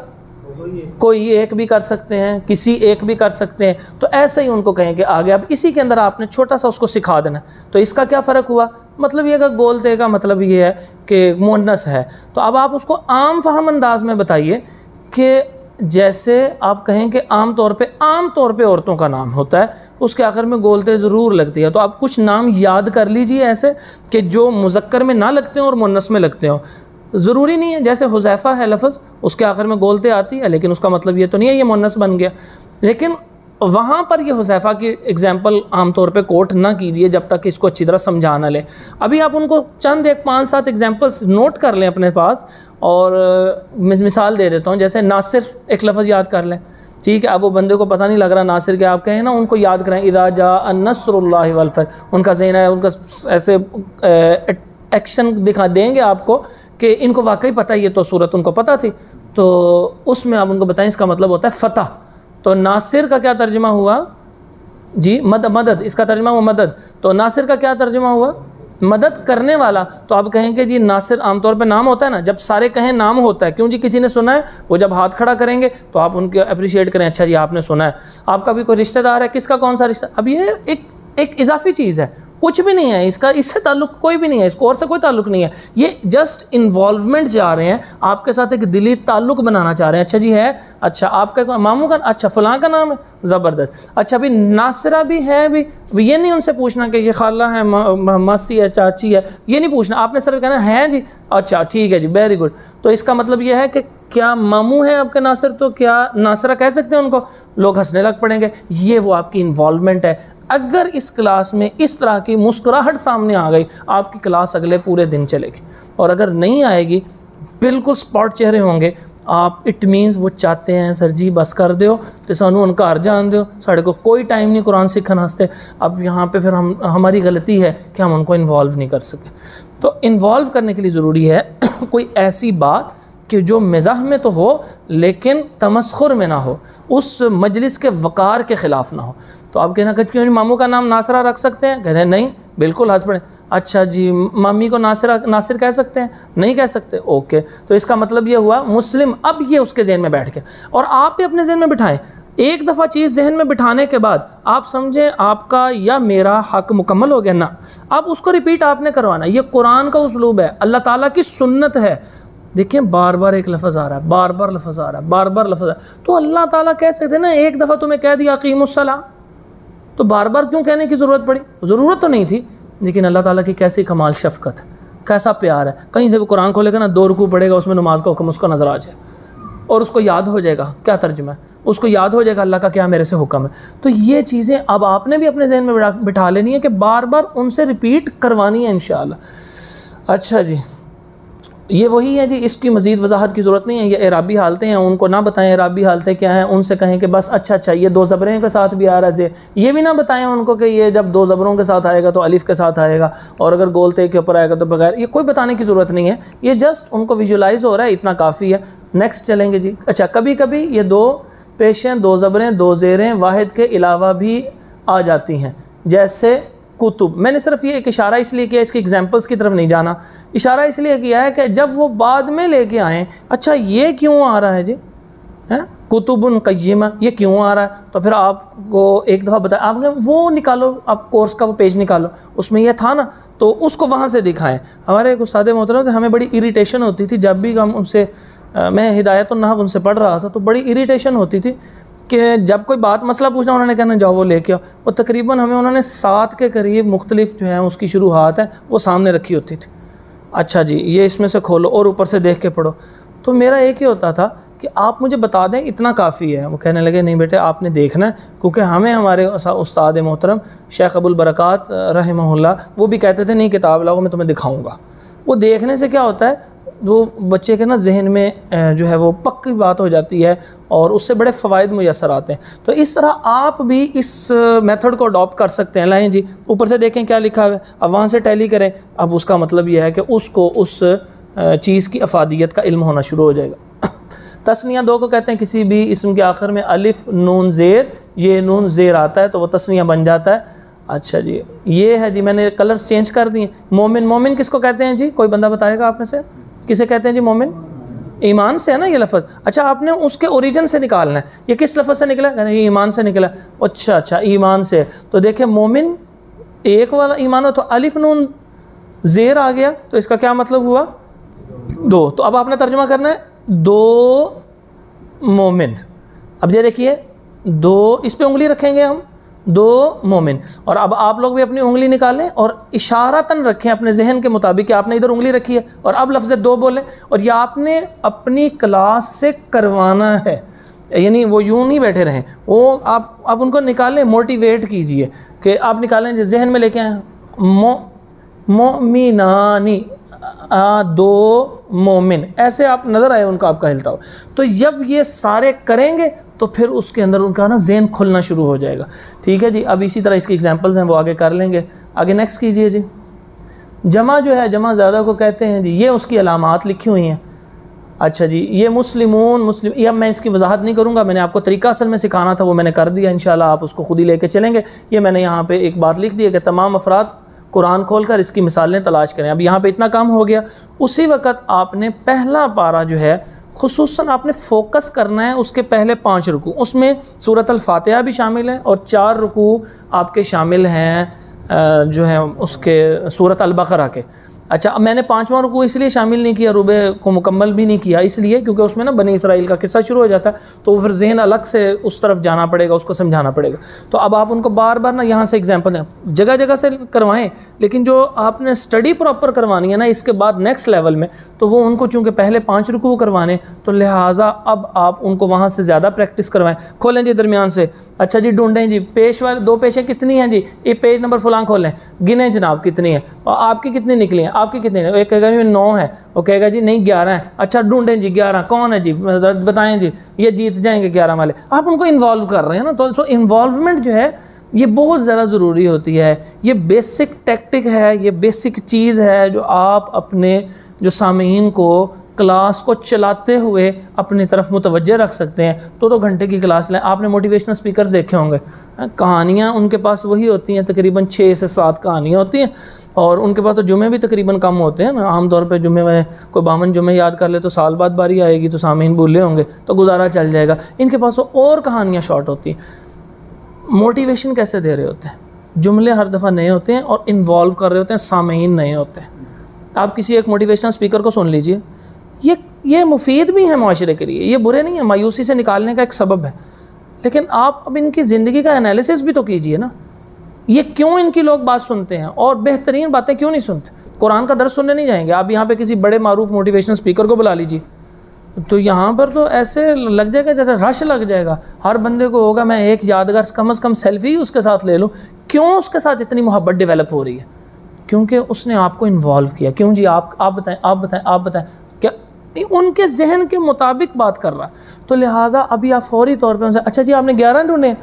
कोई एक भी कर सकते हैं, किसी एक भी कर सकते हैं। तो ऐसे ही उनको कहेंगे आगे। अब इसी के अंदर आपने छोटा सा उसको सिखा देना। तो इसका क्या फ़र्क हुआ? मतलब ये का गोलते का मतलब ये है कि मुन्नस है। तो अब आप उसको आम फहम अंदाज में बताइए कि जैसे आप कहें कि आम तौर पे औरतों का नाम होता है, उसके आखिर में गोलते ज़रूर लगती है। तो आप कुछ नाम याद कर लीजिए ऐसे कि जो मुज़क्कर में ना लगते हों और मुन्नस में लगते हों। ज़रूरी नहीं है, जैसे हुज़ैफ़ा है लफ्ज़, उसके आखिर में गोलते आती है, लेकिन उसका मतलब ये तो नहीं है ये मुन्नस बन गया। लेकिन वहाँ पर ये हुज़ैफ़ा की एग्जाम्पल आमतौर पे कोट ना कीजिए जब तक इसको अच्छी तरह समझा ना लें। अभी आप उनको चंद एक 5-7 एग्जाम्पल्स नोट कर लें अपने पास और मिसाल दे देता हूँ। जैसे नासिर एक लफ्ज़ याद कर लें, ठीक है। अब वो बंदे को पता नहीं लग रहा नासिर के, आप कहें ना उनको याद करें इज़ा जाअ नस्रुल्लाहि वल फतह। उनका ज़हन है, उनका ऐसे एक्शन दिखा देंगे आपको कि इनको वाकई पता है, ये तो सूरत उनको पता थी, तो उसमें आप उनको बताएं इसका मतलब होता है फ़तह। तो नासिर का क्या तर्जुमा हुआ जी? मदद, इसका तर्जुमा हुआ मदद। तो नासिर का क्या तर्जुमा हुआ? मदद करने वाला। तो आप कहेंगे जी नासिर आमतौर पे नाम होता है ना, जब सारे कहें नाम होता है, क्यों जी? किसी ने सुना है, वो जब हाथ खड़ा करेंगे तो आप उनके अप्रिशिएट करें, अच्छा जी आपने सुना है। आपका भी कोई रिश्तेदार है, किसका कौन सा रिश्ता, अब ये एक इजाफी चीज़ है, कुछ भी नहीं है इसका, इससे ताल्लुक कोई भी नहीं है, इसको और से कोई ताल्लुक नहीं है। ये जस्ट इन्वॉल्वमेंट जा रहे हैं, आपके साथ एक दिली ताल्लुक बनाना चाह रहे हैं। अच्छा जी है, अच्छा आपका मामू का, अच्छा फ़लाँ का नाम है, ज़बरदस्त। अच्छा अभी नासिरा भी है, भी ये नहीं उनसे पूछना कि ये खाला है, मासी है, चाची है, ये नहीं पूछना, आपने सिर्फ कहना है जी, अच्छा ठीक है जी, वेरी गुड। तो इसका मतलब ये है कि क्या मामू है आपके नासिर, तो क्या नासिरा कह सकते हैं उनको? लोग हंसने लग पड़ेंगे। ये वो आपकी इन्वॉल्वमेंट है। अगर इस क्लास में इस तरह की मुस्कुराहट सामने आ गई, आपकी क्लास अगले पूरे दिन चलेगी। और अगर नहीं आएगी, बिल्कुल स्पॉट चेहरे होंगे आप, इट मीन्स वो चाहते हैं सर जी बस कर दो तो सानू उनका घर जान दो, साढ़े को कोई टाइम नहीं कुरान सीखने वास्ते। अब यहाँ पे फिर हमारी गलती है कि हम उनको इन्वॉल्व नहीं कर सके। तो इन्वॉल्व करने के लिए ज़रूरी है कोई ऐसी बात कि जो मिज़ाह में तो हो लेकिन तमस्खुर में ना हो, उस मजलिस के वक़ार के ख़िलाफ़ ना हो। तो आप कहना क्यों मामू का नाम नासिरा रख सकते हैं? कहते हैं नहीं, बिल्कुल हंस पड़े। अच्छा जी मम्मी को नासिर कह सकते हैं? नहीं कह सकते। ओके, तो इसका मतलब ये हुआ मुस्लिम, अब ये उसके जहन में बैठ गया। और आप भी अपने जहन में बिठाएं। एक दफ़ा चीज़ जहन में बिठाने के बाद आप समझें आपका या मेरा हक मुकम्मल हो गया ना, अब उसको रिपीट आपने करवाना। ये कुरान का उसलूब है, अल्लाह ताला की सुन्नत है। देखिए बार बार एक लफ्ज़ आ रहा है, बार बार लफ्ज़ आ रहा है, बार बार लफ्ज़ आ रहा है। तो अल्लाह ताला कह सकते हैं ना, एक दफ़ा तुम्हें कह दिया अक़ीमुस्सलाह, तो बार बार क्यों कहने की ज़रूरत पड़ी? ज़रूरत तो नहीं थी, लेकिन अल्लाह ताला की कैसी कमाल शफ़क़त, कैसा प्यार है। कहीं से भी कुरान खोलेगा ना, 2 रुकू पड़ेगा, उसमें नमाज का हुक्म उसको नज़र आ जाए और उसको याद हो जाएगा क्या तर्जुमा है, उसको याद हो जाएगा अल्लाह का क्या मेरे से हुक्म है। तो ये चीज़ें अब आपने भी अपने जहन में बिठा लेनी है कि बार बार उनसे रिपीट करवानी है इंशाअल्लाह। अच्छा जी, ये वही है जी, इसकी मज़ीद वजाहत की ज़रूरत नहीं है। ये एराबी हालतें हैं, उनको ना बताएं एराबी हालतें क्या हैं, उनसे कहें कि बस अच्छा ये 2 ज़बरें के साथ भी आ रहा है। ये भी ना बताएं उनको कि ये जब 2 ज़बरों के साथ आएगा तो अलिफ के साथ आएगा, और अगर गोलते के ऊपर आएगा तो बगैर। ये कोई बताने की ज़रूरत नहीं है, ये जस्ट उनको विजुलाइज हो रहा है, इतना काफ़ी है। नेक्स्ट चलेंगे जी। अच्छा कभी कभी ये 2 पेशें, 2 ज़बरें, 2 ज़ेरें वाहिद के अलावा भी आ जाती हैं, जैसे कुतुब। मैंने सिर्फ ये एक इशारा इसलिए किया, इसकी एग्जांपल्स की तरफ नहीं जाना, इशारा इसलिए किया है कि जब वो बाद में लेके आएँ, अच्छा ये क्यों आ रहा है जी, हैं कुतुबुन क़य्यिमा, ये क्यों आ रहा है, तो फिर आपको एक दफ़ा बताया, आपने वो निकालो, आप कोर्स का वो पेज निकालो, उसमें ये था ना, तो उसको वहाँ से दिखाएँ। हमारे एक उस्ताद मोहतरम से हमें बड़ी इरीटेशन होती थी जब भी हम उनसे, मैं हिदायतुन-नहव उनसे पढ़ रहा था, तो बड़ी इरीटेशन होती थी कि जब कोई बात मसला पूछना, उन्होंने कहना जाओ वो लेके आओ। वो तकरीबन हमें उन्होंने 7 के करीब मुख्तलिफ जो है उसकी शुरुआत है वो सामने रखी होती थी। अच्छा जी ये इसमें से खोलो और ऊपर से देख के पढ़ो। तो मेरा एक ही होता था कि आप मुझे बता दें इतना काफ़ी है। वो कहने लगे नहीं बेटे आपने देखना है, क्योंकि हमें हमारे उस्ताद मोहतरम शेख अबुल बरकात रहमहुल्लाह वो भी कहते थे नहीं किताब लाओ मैं तुम्हें दिखाऊँगा। वो देखने से क्या होता है, वो बच्चे के ना जहन में जो है वो पक्की बात हो जाती है और उससे बड़े फ़वाइद मुयस्सर आते हैं। तो इस तरह आप भी इस मेथड को अडॉप्ट कर सकते हैं। लाएँ जी ऊपर से देखें क्या लिखा हुआ है, अब वहाँ से टैली करें। अब उसका मतलब यह है कि उसको उस चीज़ की अफादियत का इल्म होना शुरू हो जाएगा। तस्निया 2 को कहते हैं किसी भी इसम के आखिर में अलिफ नून ज़ेर, ये नून ज़ेर आता है तो वो तस्निया बन जाता है। अच्छा जी ये है जी, मैंने कलर्स चेंज कर दिए। मोमिन, मोमिन किसको कहते हैं जी, कोई बंदा बताएगा आप में से, किसे कहते हैं जी मोमिन? ईमान से है ना ये लफ्ज़। अच्छा आपने उसके ओरिजिन से निकालना है, ये किस लफ्ज़ से निकला? ये ईमान से निकला। अच्छा ईमान से, तो देखें मोमिन एक वाला ईमान हो तो अलिफ नून ज़ेर आ गया, तो इसका क्या मतलब हुआ 2। तो अब आपने तर्जुमा करना है 2 मोमिन। अब ये देखिए 2, इस पे उंगली रखेंगे हम, 2 मोमिन। और अब आप लोग भी अपनी उंगली निकालें और इशारतन रखें अपने जहन के मुताबिक कि आपने इधर उंगली रखी है और अब लफ्ज़ 2 बोलें। और यह आपने अपनी क्लास से करवाना है, यानी वो यूँ नहीं बैठे रहें, वो आप उनको निकालें, मोटिवेट कीजिए कि आप निकालें, जहन में लेके आए मोमिनानी 2 मोमिन, ऐसे आप नज़र आए उनका आपका हिलता हो। तो जब ये सारे करेंगे तो फिर उसके अंदर उनका ना ज़हन खुलना शुरू हो जाएगा। ठीक है जी, अब इसी तरह इसकी एग्जांपल्स हैं वो आगे कर लेंगे। आगे नेक्स्ट कीजिए जी। जमा जो है, जमा ज़्यादा को कहते हैं जी, ये उसकी अलामात लिखी हुई हैं। अच्छा जी, ये मुस्लिम, ये अब मैं इसकी वजाहत नहीं करूँगा, मैंने आपको तरीका असल में सिखाना था वो मैंने कर दिया, इंशाल्लाह आप उसको खुद ही लेके चलेंगे। ये मैंने यहाँ पे एक बात लिख दी है कि तमाम अफराद कुरान खोलकर इसकी मिसालें तलाश करें। अब यहाँ पे इतना काम हो गया। उसी वक्त आपने पहला पारा जो है खुसूसन आपने फोकस करना है उसके पहले 5 रुकू, उसमें सूरत अल-फातिहा भी शामिल है और 4 रुकू आपके शामिल हैं जो है उसके सूरत अल-बकरा के। अच्छा, अब मैंने 5वां रुकू इसलिए शामिल नहीं किया, रुबे को मुकम्मल भी नहीं किया, इसलिए क्योंकि उसमें ना बनी इसराइल का किस्सा शुरू हो जाता है, तो फिर जहन अलग से उस तरफ जाना पड़ेगा, उसको समझाना पड़ेगा। तो अब आप उनको बार बार ना यहाँ से एग्जांपल दें, जगह जगह से करवाएं, लेकिन जो आपने स्टडी प्रॉपर करवानी है ना इसके बाद नेक्स्ट लेवल में, तो वो उनको चूँकि पहले 5 रुकू करवाने, तो लिहाजा अब आप उनको वहाँ से ज़्यादा प्रैक्टिस करवाएं। खोलें जी दरमियान से। अच्छा जी, ढूंढें जी पेश वाले 2 पेशें कितनी हैं जी, ये पेज नंबर फलां खोलें, गिने जनाब कितनी है और आपकी कितनी निकली हैं, आपकी कितनी है। एक कहेगा जी 9 है, वो कहेगा जी नहीं 11 है। अच्छा ढूंढें जी 11 कौन है जी, बताएं जी, ये जीत जाएंगे 11 वाले। आप उनको इन्वॉल्व कर रहे हैं ना, तो इन्वॉल्वमेंट जो है ये बहुत ज़्यादा ज़रूरी होती है। ये बेसिक टैक्टिक है, ये बेसिक चीज़ है जो आप अपने जो सामीन को क्लास को चलाते हुए अपनी तरफ मुतवज्जे रख सकते हैं। 2-2 घंटे की क्लास लें। आपने मोटिवेशनल स्पीकर्स देखे होंगे, कहानियाँ उनके पास वही होती हैं, तकरीबन 6 से 7 कहानियाँ होती हैं, और उनके पास तो जुमे भी तकरीबन कम होते हैं ना। आमतौर पे जुमे में कोई 52 जुमे याद कर ले तो साल बाद बारी आएगी तो सामीन भूले होंगे तो गुजारा चल जाएगा। इनके पास तो और कहानियाँ शॉर्ट होती हैं। मोटिवेशन कैसे दे रहे होते हैं, जुमले हर दफ़ा नए होते हैं और इन्वॉल्व कर रहे होते हैं, सामीन नए होते हैं। आप किसी एक मोटिवेशनल स्पीकर को सुन लीजिए, ये मुफीद भी है माशरे के लिए, ये बुरे नहीं है, मायूसी से निकालने का एक सबब है, लेकिन आप अब इनकी ज़िंदगी का एनालिसिस भी तो कीजिए ना। ये क्यों इनकी लोग बात सुनते हैं और बेहतरीन बातें क्यों नहीं सुनते। कुरान का दर्स सुनने नहीं जाएंगे आप, यहाँ पे किसी बड़े मारूफ मोटिवेशनल स्पीकर को बुला लीजिए, तो यहाँ पर तो ऐसे लग जाएगा जैसे रश लग जाएगा। हर बंदे को होगा मैं एक यादगार कम से कम सेल्फी उसके साथ ले लूँ। क्यों उसके साथ इतनी मोहब्बत डेवलप हो रही है? क्योंकि उसने आपको इन्वॉल्व किया। क्यों जी, आप बताएं क्या उनके जहन के मुताबिक बात कर रहा। तो लिहाजा अभी आप फौरी तौर पे उनसे, अच्छा जी आपने 11 ढूंढे?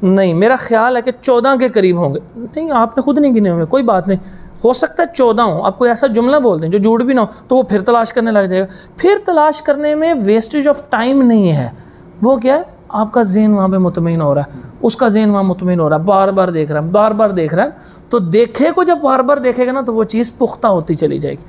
नहीं, मेरा ख्याल है कि 14 के करीब होंगे। नहीं, आपने खुद नहीं गिने होंगे, कोई बात नहीं, हो सकता है 14 हो। आप कोई ऐसा जुमला बोल दें जो झूठ भी ना हो, तो वो फिर तलाश करने लग जाएगा। फिर तलाश करने में वेस्टेज ऑफ टाइम नहीं है। वो क्या है, आपका जहन वहाँ पे मुतमईन हो रहा है, उसका जहन वहाँ मुतमईन हो रहा है, बार बार देख रहा है। तो देखे को जब बार बार देखेगा ना तो वो चीज़ पुख्ता होती चली जाएगी।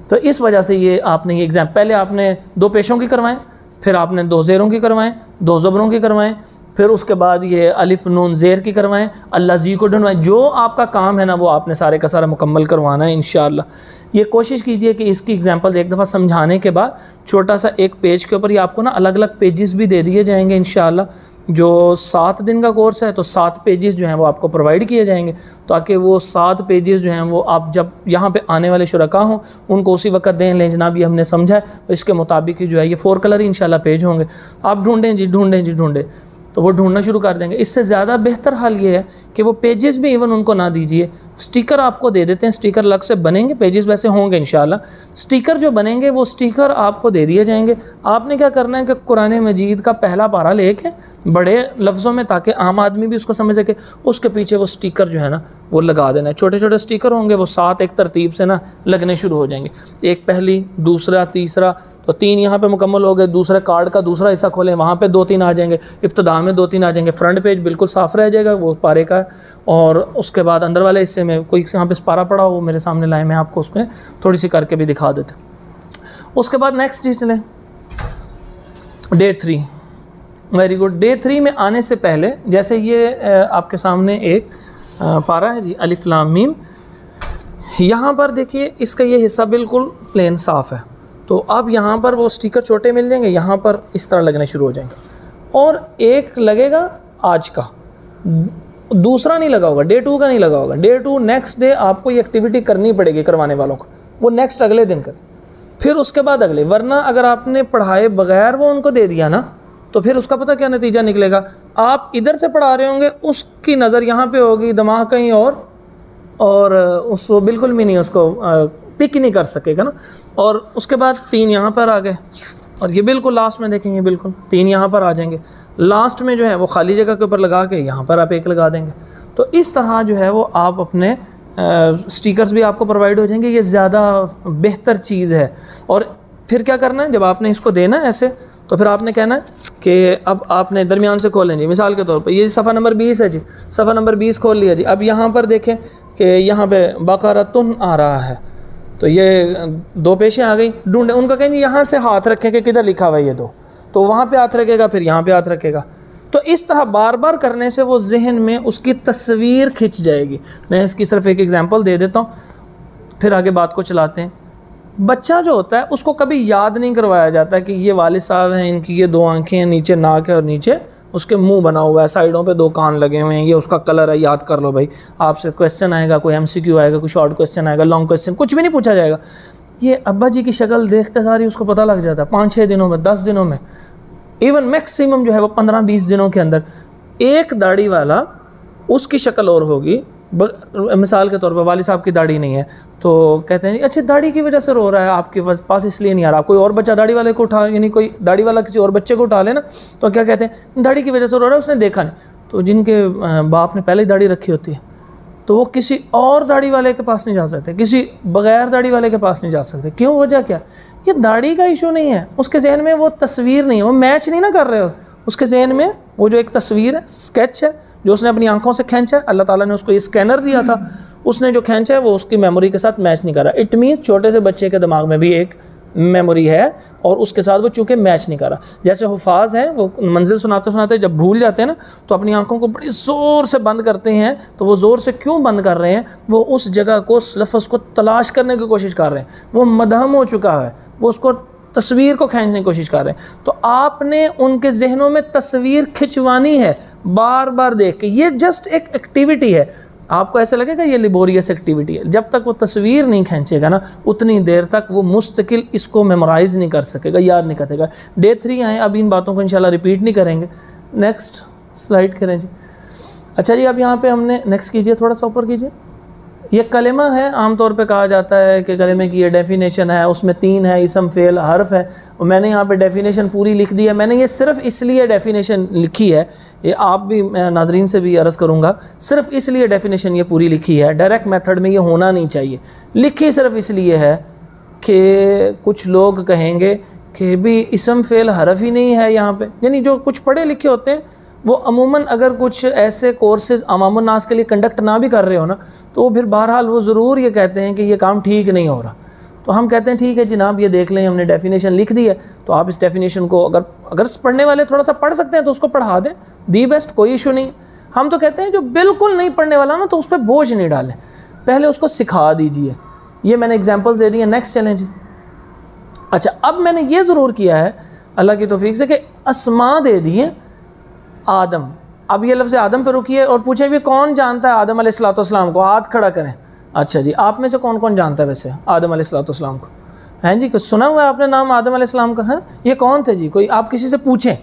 तो इस वजह से ये आपने ये एग्ज़ाम, पहले आपने 2 पेशों की करवाएं, फिर आपने 2 ज़ेरों की करवाएं, 2 ज़बरों की करवाएं, फिर उसके बाद ये अलिफ नून ज़ेर की करवाएं, अल्लाह जी को ढूंढवाएं। जो आपका काम है ना वो आपने सारे का सारा मुकम्मल करवाना है इंशाअल्लाह। ये कोशिश कीजिए कि इसकी एग्जांपल्स एक दफ़ा समझाने के बाद छोटा सा एक पेज के ऊपर ये आपको ना अलग अलग पेजेस भी दे दिए जाएंगे इंशाअल्लाह। जो 7 दिन का कोर्स है तो 7 पेजेस जो हैं वो आपको प्रोवाइड किए जाएंगे, ताकि वो 7 पेजेस जो हैं वो आप जब यहाँ पे आने वाले शुरका हों उनको उसी वक्त दें, लें जनाब ये हमने समझा है, इसके मुताबिक ही जो है ये 4 कलर ही इंशाल्लाह पेज होंगे। आप ढूंढें तो वो ढूंढना शुरू कर देंगे। इससे ज़्यादा बेहतर हाल ये है कि वो पेजेस भी इवन उनको ना दीजिए, स्टिकर आपको दे देते हैं। स्टिकर अलग से बनेंगे, पेजेस वैसे होंगे इंशाल्लाह। स्टिकर जो बनेंगे वो स्टिकर आपको दे दिए जाएंगे। आपने क्या करना है कि कुरान मजीद का पहला पारा लेके बड़े लफ्ज़ों में, ताकि आम आदमी भी उसको समझ सके, उसके पीछे वो स्टिकर जो है ना वो लगा देना है। छोटे छोटे स्टिकर होंगे, वो 7 एक तरतीब से ना लगने शुरू हो जाएंगे। एक पहली, दूसरा, तीसरा, तो 3 यहाँ पे मुकम्मल हो गए। दूसरे कार्ड का दूसरा हिस्सा खोलें, वहाँ पे 2-3 आ जाएंगे। इब्तिदा में 2-3 आ जाएंगे। फ्रंट पेज बिल्कुल साफ़ रह जाएगा, वो पारे का है। और उसके बाद अंदर वाले हिस्से में कोई यहाँ पे पारा पड़ा हो वो मेरे सामने लाए, मैं आपको उसमें थोड़ी सी करके भी दिखा देता। उसके बाद नेक्स्ट डे चलें, डे 3। Very good. डे 3 में आने से पहले, जैसे ये आपके सामने एक पारा है जी, अलिफ लाम मीम। यहाँ पर देखिए इसका ये हिस्सा बिल्कुल प्लेन साफ़ है, तो अब यहाँ पर वो स्टिकर छोटे मिल जाएंगे, यहाँ पर इस तरह लगने शुरू हो जाएंगे। और एक लगेगा आज का, दूसरा नहीं लगा होगा, डे 2 का नहीं लगा होगा। डे 2 नेक्स्ट डे आपको ये एक्टिविटी करनी पड़ेगी करवाने वालों को, वो नेक्स्ट अगले दिन करें, फिर उसके बाद अगले। वरना अगर आपने पढ़ाए बगैर वो उनको दे दिया ना तो फिर उसका पता क्या नतीजा निकलेगा। आप इधर से पढ़ा रहे होंगे, उसकी नज़र यहाँ पे होगी, दिमाग कहीं और उसको बिल्कुल भी नहीं, उसको पिक नहीं कर सकेगा ना। और उसके बाद 3 यहाँ पर आ गए, और ये बिल्कुल लास्ट में देखेंगे, बिल्कुल 3 यहाँ पर आ जाएंगे। लास्ट में जो है वो खाली जगह के ऊपर लगा के यहाँ पर आप 1 लगा देंगे। तो इस तरह जो है वो आप अपने स्टिकर्स भी आपको प्रोवाइड हो जाएंगे, ये ज़्यादा बेहतर चीज़ है। और फिर क्या करना है, जब आपने इसको देना है ऐसे, तो फिर आपने कहना है कि अब आपने दरमियान से खोलें जी। मिसाल के तौर पे ये सफ़ा नंबर 20 है जी, सफ़ा नंबर 20 खोल लिया जी। अब यहाँ पर देखें कि यहाँ पे बकरतुन आ रहा है, तो ये दो पेशें आ गई, ढूंढे उनका कहेंगे यहाँ से हाथ रखें कि किधर लिखा हुआ है ये दो, तो वहाँ पे हाथ रखेगा, फिर यहाँ पे हाथ रखेगा। तो इस तरह बार बार करने से वो जहन में उसकी तस्वीर खिंच जाएगी। मैं इसकी सिर्फ एक एग्जांपल दे देता हूँ, फिर आगे बात को चलाते हैं। बच्चा जो होता है उसको कभी याद नहीं करवाया जाता कि ये वालिद साहब हैं, इनकी ये दो आंखें हैं, नीचे नाक है और नीचे उसके मुंह बना हुआ है, साइडों पे दो कान लगे हुए हैं, ये उसका कलर है, याद कर लो भाई। आपसे क्वेश्चन आएगा, कोई MCQ आएगा, कोई शॉर्ट क्वेश्चन आएगा, लॉन्ग क्वेश्चन, कुछ भी नहीं पूछा जाएगा। ये अब्बा जी की शक्ल देखते सारी उसको पता लग जाता है 5-6 दिनों में, 10 दिनों में, इवन मैक्सिमम जो है वो 15-20 दिनों के अंदर। एक दाढ़ी वाला उसकी शक्ल और होगी, मिसाल के तौर पर वालिद साहब की दाढ़ी नहीं है तो कहते हैं अच्छा दाढ़ी की वजह से रो रहा है, आपके पास इसलिए नहीं आ रहा। कोई और बच्चा दाढ़ी वाले को उठा, यानी कोई दाढ़ी वाला किसी और बच्चे को उठा ले ना, तो क्या कहते हैं दाढ़ी की वजह से रो रहा है, उसने देखा नहीं। तो जिनके बाप ने पहले ही दाढ़ी रखी होती है तो वो किसी और दाढ़ी वाले के पास नहीं जा सकते, किसी बगैर दाढ़ी वाले के पास नहीं जा सकते। क्यों, वजह क्या? ये दाढ़ी का इशू नहीं है, उसके जहन में वो तस्वीर नहीं है, वो मैच नहीं ना कर रहे हो। उसके जहन में वो जो एक तस्वीर है, स्केच है, जो उसने अपनी आंखों से खींचा है, अल्लाह ताला ने उसको ये स्कैनर दिया था, उसने जो खींचा है वो उसकी मेमोरी के साथ मैच नहीं कर रहा। इट मीन्स छोटे से बच्चे के दिमाग में भी एक मेमोरी है और उसके साथ वो चूँकि मैच नहीं कर रहा। जैसे हुफाज हैं, वो मंजिल सुनाते सुनाते जब भूल जाते हैं ना, तो अपनी आंखों को बड़ी ज़ोर से बंद करते हैं। तो वो ज़ोर से क्यों बंद कर रहे हैं? वो उस जगह को, लफ्ज़ को तलाश करने की कोशिश कर रहे हैं, वो मदहम हो चुका है, वो उसको तस्वीर को खींचने की कोशिश कर रहे हैं। तो आपने उनके जहनों में तस्वीर खिंचवानी है बार बार देख के। ये जस्ट एक एक्टिविटी है, आपको ऐसा लगेगा ये लिबोरियस एक्टिविटी है। जब तक वो तस्वीर नहीं खींचेगा ना, उतनी देर तक वो मुस्तकिल इसको मेमोराइज़ नहीं कर सकेगा, याद नहीं कर सकेगा। डे 3 आए, अब इन बातों को इंशाल्लाह रिपीट नहीं करेंगे। नेक्स्ट स्लाइड करें जी। अच्छा जी, अब यहाँ पे हमने नेक्स्ट कीजिए, थोड़ा सा ऊपर कीजिए। ये कलेमा है, आमतौर पे कहा जाता है कि कलेमे की ये डेफिनेशन है, उसमें 3 है, इसम फेल हर्फ है। और मैंने यहाँ पे डेफिनेशन पूरी लिख दी है। मैंने ये सिर्फ इसलिए डेफिनेशन लिखी है, ये आप भी, मैं नाजरीन से भी अर्ज़ करूँगा, सिर्फ इसलिए डेफिनेशन ये पूरी लिखी है। डायरेक्ट मेथड में ये होना नहीं चाहिए, लिखी सिर्फ इसलिए है कि कुछ लोग कहेंगे कि भी इसम फेल हर्फ ही नहीं है यहाँ पे। यानी जो कुछ पढ़े लिखे होते हैं वो अमूमन अगर कुछ ऐसे कोर्सेज़ अवामुन नास के लिए कंडक्ट ना भी कर रहे हो ना, तो वो फिर बहरहाल वो ज़रूर ये कहते हैं कि ये काम ठीक नहीं हो रहा। तो हम कहते हैं ठीक है जनाब, ये देख लें, हमने डेफिनेशन लिख दी है, तो आप इस डेफिनेशन को अगर पढ़ने वाले थोड़ा सा पढ़ सकते हैं तो उसको पढ़ा दें, दी बेस्ट, कोई इशू नहीं। हम तो कहते हैं जो बिल्कुल नहीं पढ़ने वाला ना, तो उस पर बोझ नहीं डालें, पहले उसको सिखा दीजिए। ये मैंने एग्जाम्पल्स दे दी हैं। Next challenge. अच्छा, अब मैंने ये ज़रूर किया है अल्लाह की तौफीक से कि अस्मा दे दिए आदम। अब ये लफ्ज़ आदम पर रुकिए और पूछे भी कौन जानता है आदम अलैहिस्सलाम को, हाथ खड़ा करें। अच्छा जी, आप में से कौन कौन जानता है वैसे आदम अलैहिस्सलाम को? हैं जी, कुछ सुना हुआ है आपने नाम आदम अलैहिस्सलाम का? है, ये कौन थे जी? कोई आप किसी से पूछें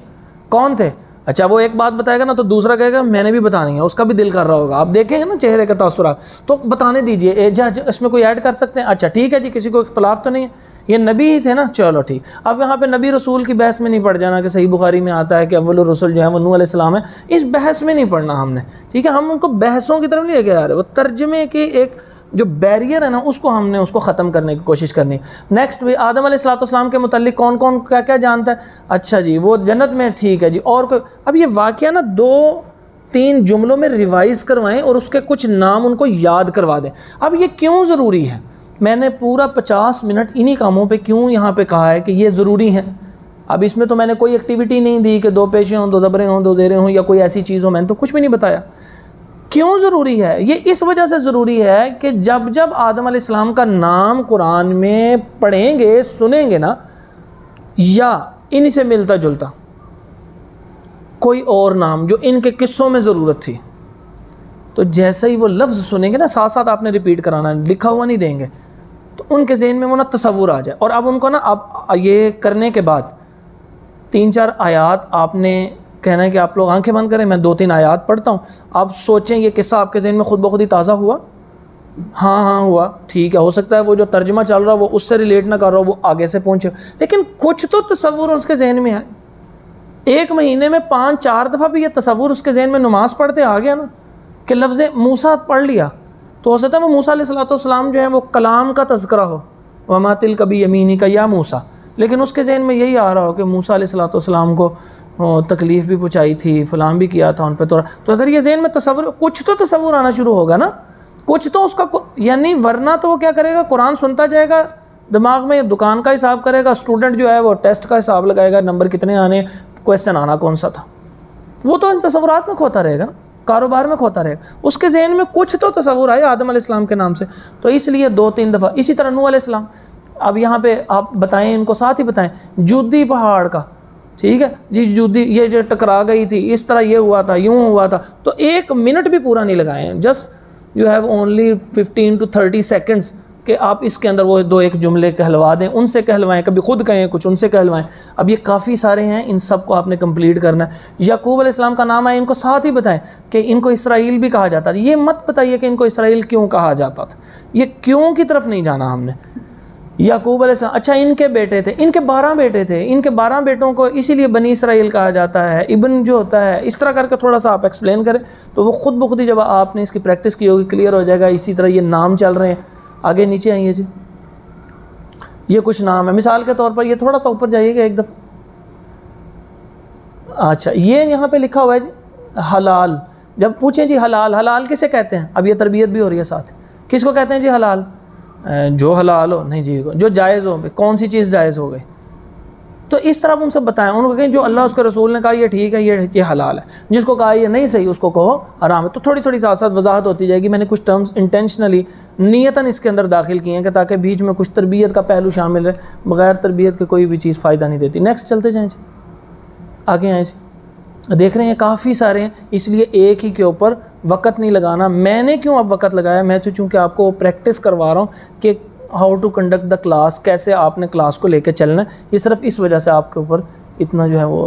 कौन थे, अच्छा वो एक बात बताएगा ना तो दूसरा कहेगा मैंने भी बतानी है, उसका भी दिल कर रहा होगा। आप देखेंगे ना चेहरे का तासुरात, तो बताने दीजिए। इसमें कोई ऐड कर सकते हैं? अच्छा ठीक है जी, किसी को इख्तलाफ तो नहीं है, ये नबी ही थे ना, चलो ठीक। अब यहाँ पे नबी रसूल की बहस में नहीं पड़ जाना कि सही बुखारी में आता है कि अव्वल रसूल जो है वो नूह अलैहिस्सलाम है, इस बहस में नहीं पढ़ना हमने, ठीक है। हम उनको बहसों की तरफ नहीं लेके आ रहे, वो तर्जमे की एक जो बैरियर है ना, हमने उसको ख़त्म करने की कोशिश करनी। नेक्स्ट भी आदम अलैहिस्सलाम के मुताल्लिक कौन कौन क्या क्या जानता है? अच्छा जी, वो जन्नत में, ठीक है जी। और कोई? अब ये वाक़या ना 2-3 जुमलों में रिवाइज़ करवाएं और उसके कुछ नाम उनको याद करवा दें। अब ये क्यों ज़रूरी है? मैंने पूरा 50 मिनट इन्हीं कामों पे क्यों यहाँ पे कहा है कि ये ज़रूरी है। अब इसमें तो मैंने कोई एक्टिविटी नहीं दी कि 2 पेशे हों, 2 ज़बरें हों, 2 ज़ेरें हों या कोई ऐसी चीज़ हो, मैंने तो कुछ भी नहीं बताया। क्यों ज़रूरी है? ये इस वजह से ज़रूरी है कि जब जब आदम अलैहिस्सलाम का नाम कुरान में पढ़ेंगे, सुनेंगे ना, या इन्हीं से मिलता जुलता कोई और नाम जो इनके किस्सों में ज़रूरत थी, तो जैसे ही वो लफ्ज़ सुनेंगे ना, साथ साथ आपने रिपीट कराना, लिखा हुआ नहीं देंगे, तो उनके ज़हन में वो ना तसव्वुर आ जाए। और अब उनको ना, अब ये करने के बाद 3-4 आयात आपने कहना है कि आप लोग आंखें बंद करें, मैं 2-3 आयात पढ़ता हूँ, आप सोचें ये किस्सा आपके ज़हन में खुद ब खुद ही ताज़ा हुआ? हाँ हुआ, ठीक है। हो सकता है वो जो तर्जमा चल रहा है वो उससे रिलेट ना कर रहा हो, वो आगे से पहुँचे, लेकिन कुछ तो तसव्वुर उसके जहन में आए। 1 महीने में 5-4 दफ़ा भी ये तसव्वुर उसके जहन में नमाज पढ़ते आ गया ना, कि लफ्ज़ मूसा पढ़ लिया, तो हो सकता है वो मूसा अलैहिस्सलाम जो है वो कलाम का तज़किरा हो, वमा तिल कभी यमीनी का या मूसा, लेकिन उसके ज़हन में यही आ रहा हो कि मूसा अलैहिस्सलाम को तकलीफ़ भी पहुँचाई थी, फ़लाम भी किया था उन पर। तो अगर ये ज़हन में तसव्वुर, कुछ तो तसव्वुर आना शुरू होगा ना, कुछ तो उसका, यानी वरना तो वो क्या करेगा, कुरान सुनता जाएगा, दिमाग में दुकान का हिसाब करेगा, स्टूडेंट जो है वो टेस्ट का हिसाब लगाएगा, नंबर कितने आने, क्वेश्चन आना कौन सा था, वो तो इन तसव्वुरात में खोता रहेगा ना, कारोबार में खोता रहेगा। उसके जहन में कुछ तो तसव्वुर आया आदम अलैहिस्सलाम के नाम से, तो इसलिए 2-3 दफ़ा। इसी तरह नूह अलैहिस्सलाम, अब यहाँ पे आप बताएं, इनको साथ ही बताएं जूदी पहाड़ का, ठीक है जी, जूदी ये जो टकरा गई थी, इस तरह ये हुआ था, यूँ हुआ था, तो 1 मिनट भी पूरा नहीं लगाए हैं, just you have only 15 to 30 seconds कि आप इसके अंदर वो 2-1 जुमले कहलवा दें, उनसे कहलवाएं, कभी खुद कहें कुछ, उनसे कहलवाएं। अब ये काफ़ी सारे हैं, इन सब को आपने कंप्लीट करना है। याकूब अलैहिस्सलाम का नाम है, इनको साथ ही बताएं कि इनको इसराइल भी कहा जाता था। ये मत बताइए कि इनको इसराइल क्यों कहा जाता था, ये क्यों की तरफ नहीं जाना हमने। याकूब अलैहिस्सलाम, अच्छा इनके बेटे थे, इनके 12 बेटे थे, इनके 12 बेटों को इसीलिए बनी इसराइल कहा जाता है। इब्न जो होता है, इस तरह करके थोड़ा सा आप एक्सप्लेन करें तो वो खुद ब खुद ही जब आपने इसकी प्रैक्टिस की होगी क्लियर हो जाएगा। इसी तरह ये नाम चल रहे हैं, आगे नीचे आइए जी, ये कुछ नाम है, मिसाल के तौर पर ये थोड़ा सा ऊपर जाइएगा एक दफ़ा। अच्छा ये यहाँ पे लिखा हुआ है जी हलाल। जब पूछें जी हलाल, हलाल किसे कहते हैं, अब ये तरबियत भी हो रही है साथ, किसको कहते हैं जी हलाल, जो हलाल हो, नहीं जी जो जायज़ हो, कौन सी चीज़ जायज़ हो गई, तो इस तरह उनसे बताएं, उनको कहें जो अल्लाह उसके रसूल ने कहा ये ठीक है, ये हलाल है, जिसको कहा ये नहीं सही उसको कहो हराम है। तो थोड़ी थोड़ी साथ साथ वजाहत होती जाएगी। मैंने कुछ टर्म्स इंटेंशनली नियतन इसके अंदर दाखिल किए हैं कि ताकि बीच में कुछ तरबियत का पहलू शामिल है, बग़ैर तरबियत के कोई भी चीज़ फ़ायदा नहीं देती। नेक्स्ट चलते जाएँ जी, आगे आएँ जी। देख रहे हैं काफ़ी सारे हैं, इसलिए एक ही के ऊपर वक़्त नहीं लगाना। मैंने क्यों अब वक़्त लगाया, मैं तो चूँकि आपको प्रैक्टिस करवा रहा हूँ कि how to conduct the class, कैसे आपने क्लास को लेकर चलना है, ये सिर्फ इस वजह से आपके ऊपर इतना जो है वो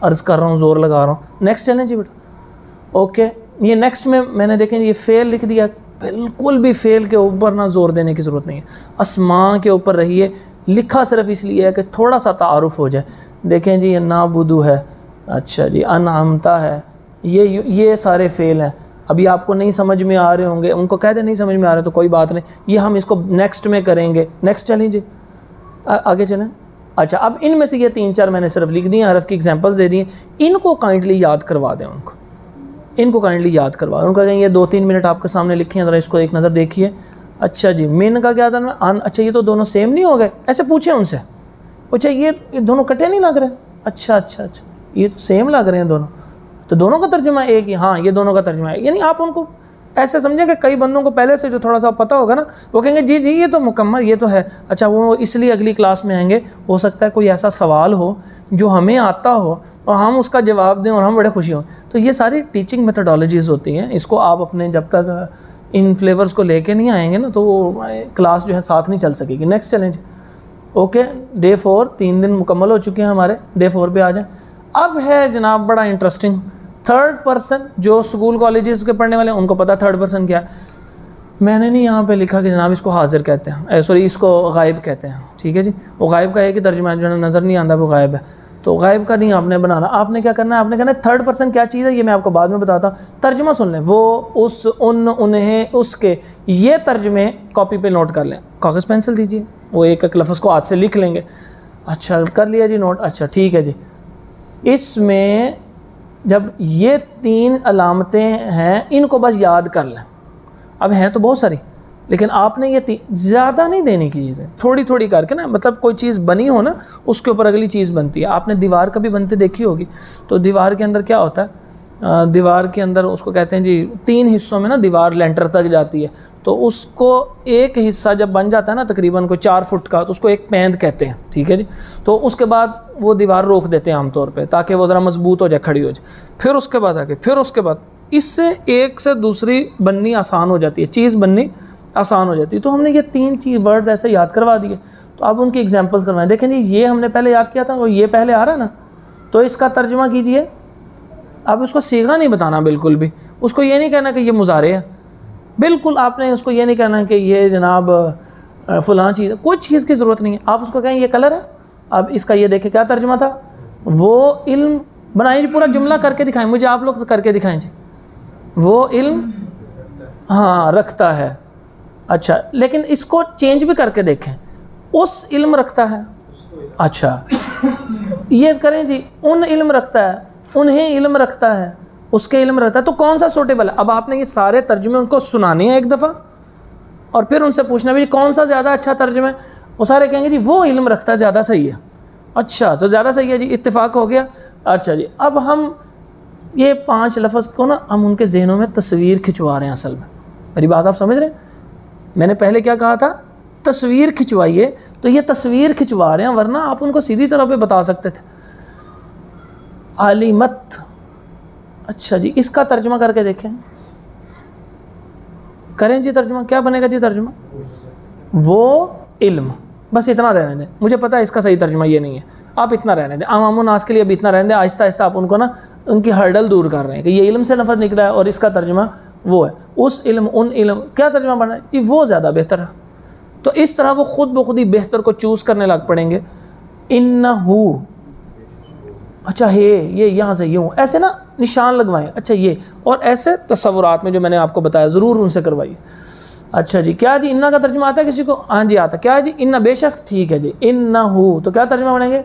अर्ज़ कर रहा हूँ, ज़ोर लगा रहा हूँ। नेक्स्ट चलें जी बेटा। ओके, ये नेक्स्ट में मैंने देखें ये फ़ेल लिख दिया, बिल्कुल भी फ़ेल के ऊपर ना ज़ोर देने की ज़रूरत नहीं है, अस्मा के ऊपर रहिए। लिखा सिर्फ इसलिए है कि थोड़ा सा तारुफ हो जाए। देखें जी ये नाबुदू है, अच्छा जी अनअमता है, ये सारे फ़ेल हैं। अभी आपको नहीं समझ में आ रहे होंगे, उनको कह दे नहीं समझ में आ रहे तो कोई बात नहीं, ये हम इसको नेक्स्ट में करेंगे। नेक्स्ट चलें जी, आगे चलें। अच्छा अब इनमें से ये 3-4 मैंने सिर्फ लिख दिए, हरफ की एग्जांपल्स दे दिए, इनको काइंडली याद करवा दें, इनको काइंडली याद करवा दें। उनको कहें ये 2-3 मिनट आपके सामने लिखे हैं, ज़रा इसको एक नज़र देखिए। अच्छा जी मिन का क्या था, अन, अच्छा ये तो दोनों सेम नहीं हो गए, ऐसे पूछे उनसे, अच्छा ये दोनों कटे नहीं लग रहे, अच्छा ये तो सेम लग रहे हैं दोनों, तो दोनों का तर्जुमा एक ही, हाँ ये दोनों का तर्जुमा है। यानी आप उनको ऐसे समझें कि कई बंदों को पहले से जो थोड़ा सा पता होगा ना, वो कहेंगे जी ये तो मुकम्मल, ये तो है। अच्छा वो इसलिए अगली क्लास में आएंगे, हो सकता है कोई ऐसा सवाल हो जो हमें आता हो और हम उसका जवाब दें और हम बड़े खुशी हों। तो ये सारी टीचिंग मेथडोलॉजीज़ होती हैं, इसको आप अपने जब तक इन फ्लेवर्स को लेके नहीं आएंगे ना तो वो क्लास जो है साथ नहीं चल सकेगी। नेक्स्ट चैलेंज, ओके डे 4, 3 दिन मुकम्मल हो चुके हैं हमारे, डे 4 पे आ जाएं। अब है जनाब बड़ा इंटरेस्टिंग, थर्ड पर्सन। जो स्कूल कॉलेजेस के पढ़ने वाले हैं उनको पता थर्ड पर्सन क्या है। मैंने नहीं यहाँ पे लिखा कि जनाब इसको हाजिर कहते हैं, सॉरी इसको गायब कहते हैं, ठीक है जी। वो गायब का है कि तर्जुमा जो नज़र नहीं आता वो गायब है, तो गायब का नहीं आपने बनाना। आपने क्या करना है, आपने कहना है थर्ड पर्सन क्या चीज़ है, ये मैं आपको बाद में बताता हूँ। तर्जुमा सुन लें, वो, उस, उन, उन्हें, उसके, ये तर्जुमे कॉपी पे नोट कर लें, कागज़ पेंसिल दीजिए, वो एक एक लफ्ज़ को हाथ से लिख लेंगे। अच्छा कर लिया जी नोट, अच्छा ठीक है जी। इसमें जब ये 3 अलामतें हैं इनको बस याद कर लें। अब हैं तो बहुत सारी, लेकिन आपने ये ज़्यादा नहीं देने की चीज़ें, थोड़ी थोड़ी करके ना, मतलब कोई चीज़ बनी हो ना उसके ऊपर अगली चीज़ बनती है। आपने दीवार कभी बनते देखी होगी, तो दीवार के अंदर क्या होता है, दीवार के अंदर उसको कहते हैं जी 3 हिस्सों में ना दीवार लेंटर तक जाती है, तो उसको एक हिस्सा जब बन जाता है ना तकरीबन कोई 4 फुट का, तो उसको एक पैंद कहते हैं, ठीक है जी। तो उसके बाद वो दीवार रोक देते हैं आमतौर पे ताकि वो ज़रा मजबूत हो जाए, खड़ी हो जाए। फिर उसके बाद आगे, फिर उसके बाद इससे एक से दूसरी बननी आसान हो जाती है, चीज़ बननी आसान हो जाती है। तो हमने ये 3 चीज़ वर्ड्स ऐसे याद करवा दिए। तो अब उनकी एग्जांपल्स करवाएं। देखें जी ये हमने पहले याद किया था, वो ये पहले आ रहा है ना, तो इसका तर्जुमा कीजिए। अब उसको सीगा नहीं बताना बिल्कुल भी, उसको ये नहीं कहना कि ये मुजारे है, बिल्कुल आपने उसको ये नहीं कहना कि ये जनाब फ़लाँ चीज़, कोई चीज़ की ज़रूरत नहीं है। आप उसको कहें ये कलर है। अब इसका ये देखें क्या तर्जुमा था, वो इल्म बनाइए, पूरा जुमला करके दिखाएं मुझे, आप लोग करके दिखाएं जी। वो इल्म हाँ रखता है। अच्छा, लेकिन इसको चेंज भी करके देखें, उस इल्म रखता है। अच्छा, ये करें जी, उन इल्म रखता है, उन्हें इल्म रखता है, उसके इल्म रखता है, तो कौन सा सूटेबल है? अब आपने ये सारे तर्जुमे उनको सुनाने हैं एक दफ़ा और फिर उनसे पूछना भी कौन सा ज़्यादा अच्छा तर्जुमा है। वो सारे कहेंगे जी वो इल्म रखता है, ज़्यादा सही है। अच्छा, तो ज़्यादा सही है जी, इत्तेफाक हो गया। अच्छा जी, अब हम ये 5 लफ्ज़ को ना हम उनके जहनों में तस्वीर खिंचवा रहे हैं। असल में मेरी बात आप समझ रहे हैं? मैंने पहले क्या कहा था, तस्वीर खिंचवाइए, तो ये तस्वीर खिंचवा रहे हैं, वरना आप उनको सीधी तरह पे बता सकते थे। आलिमत, अच्छा जी, इसका तर्जुमा करके देखें, करें जी तर्जुमा, क्या बनेगा जी तर्जुमा? वो इल्म, बस इतना रहने दें। मुझे पता है इसका सही तर्जुमा ये नहीं है, आप इतना रहने दें। आवाम नास के लिए अभी इतना रहने दें, आहिस्ता आहिस्ता आप उनको ना उनकी हर्डल दूर कर रहे हैं कि ये इल्म से लफ्ज़ निकला है और इसका तर्जुमा वो है। उस इल्म, उन इल्म, क्या तर्जुमा बना है कि वो ज़्यादा बेहतर है। तो इस तरह वो ख़ुद ब खुद ही बेहतर को चूज़ करने लग पड़ेंगे। इन्नहू, अच्छा ये यहाँ से यूँ ऐसे ना निशान लगवाएं। अच्छा ये, और ऐसे तस्वुरात में जो मैंने आपको बताया ज़रूर उनसे करवाइए। अच्छा जी, क्या जी इन्ना का तर्जुमा आता है किसी को? हाँ जी आता। क्या जी इन्ना, बेशक, ठीक है जी। इन्नहू, तो क्या तर्जुमा बनेंगे?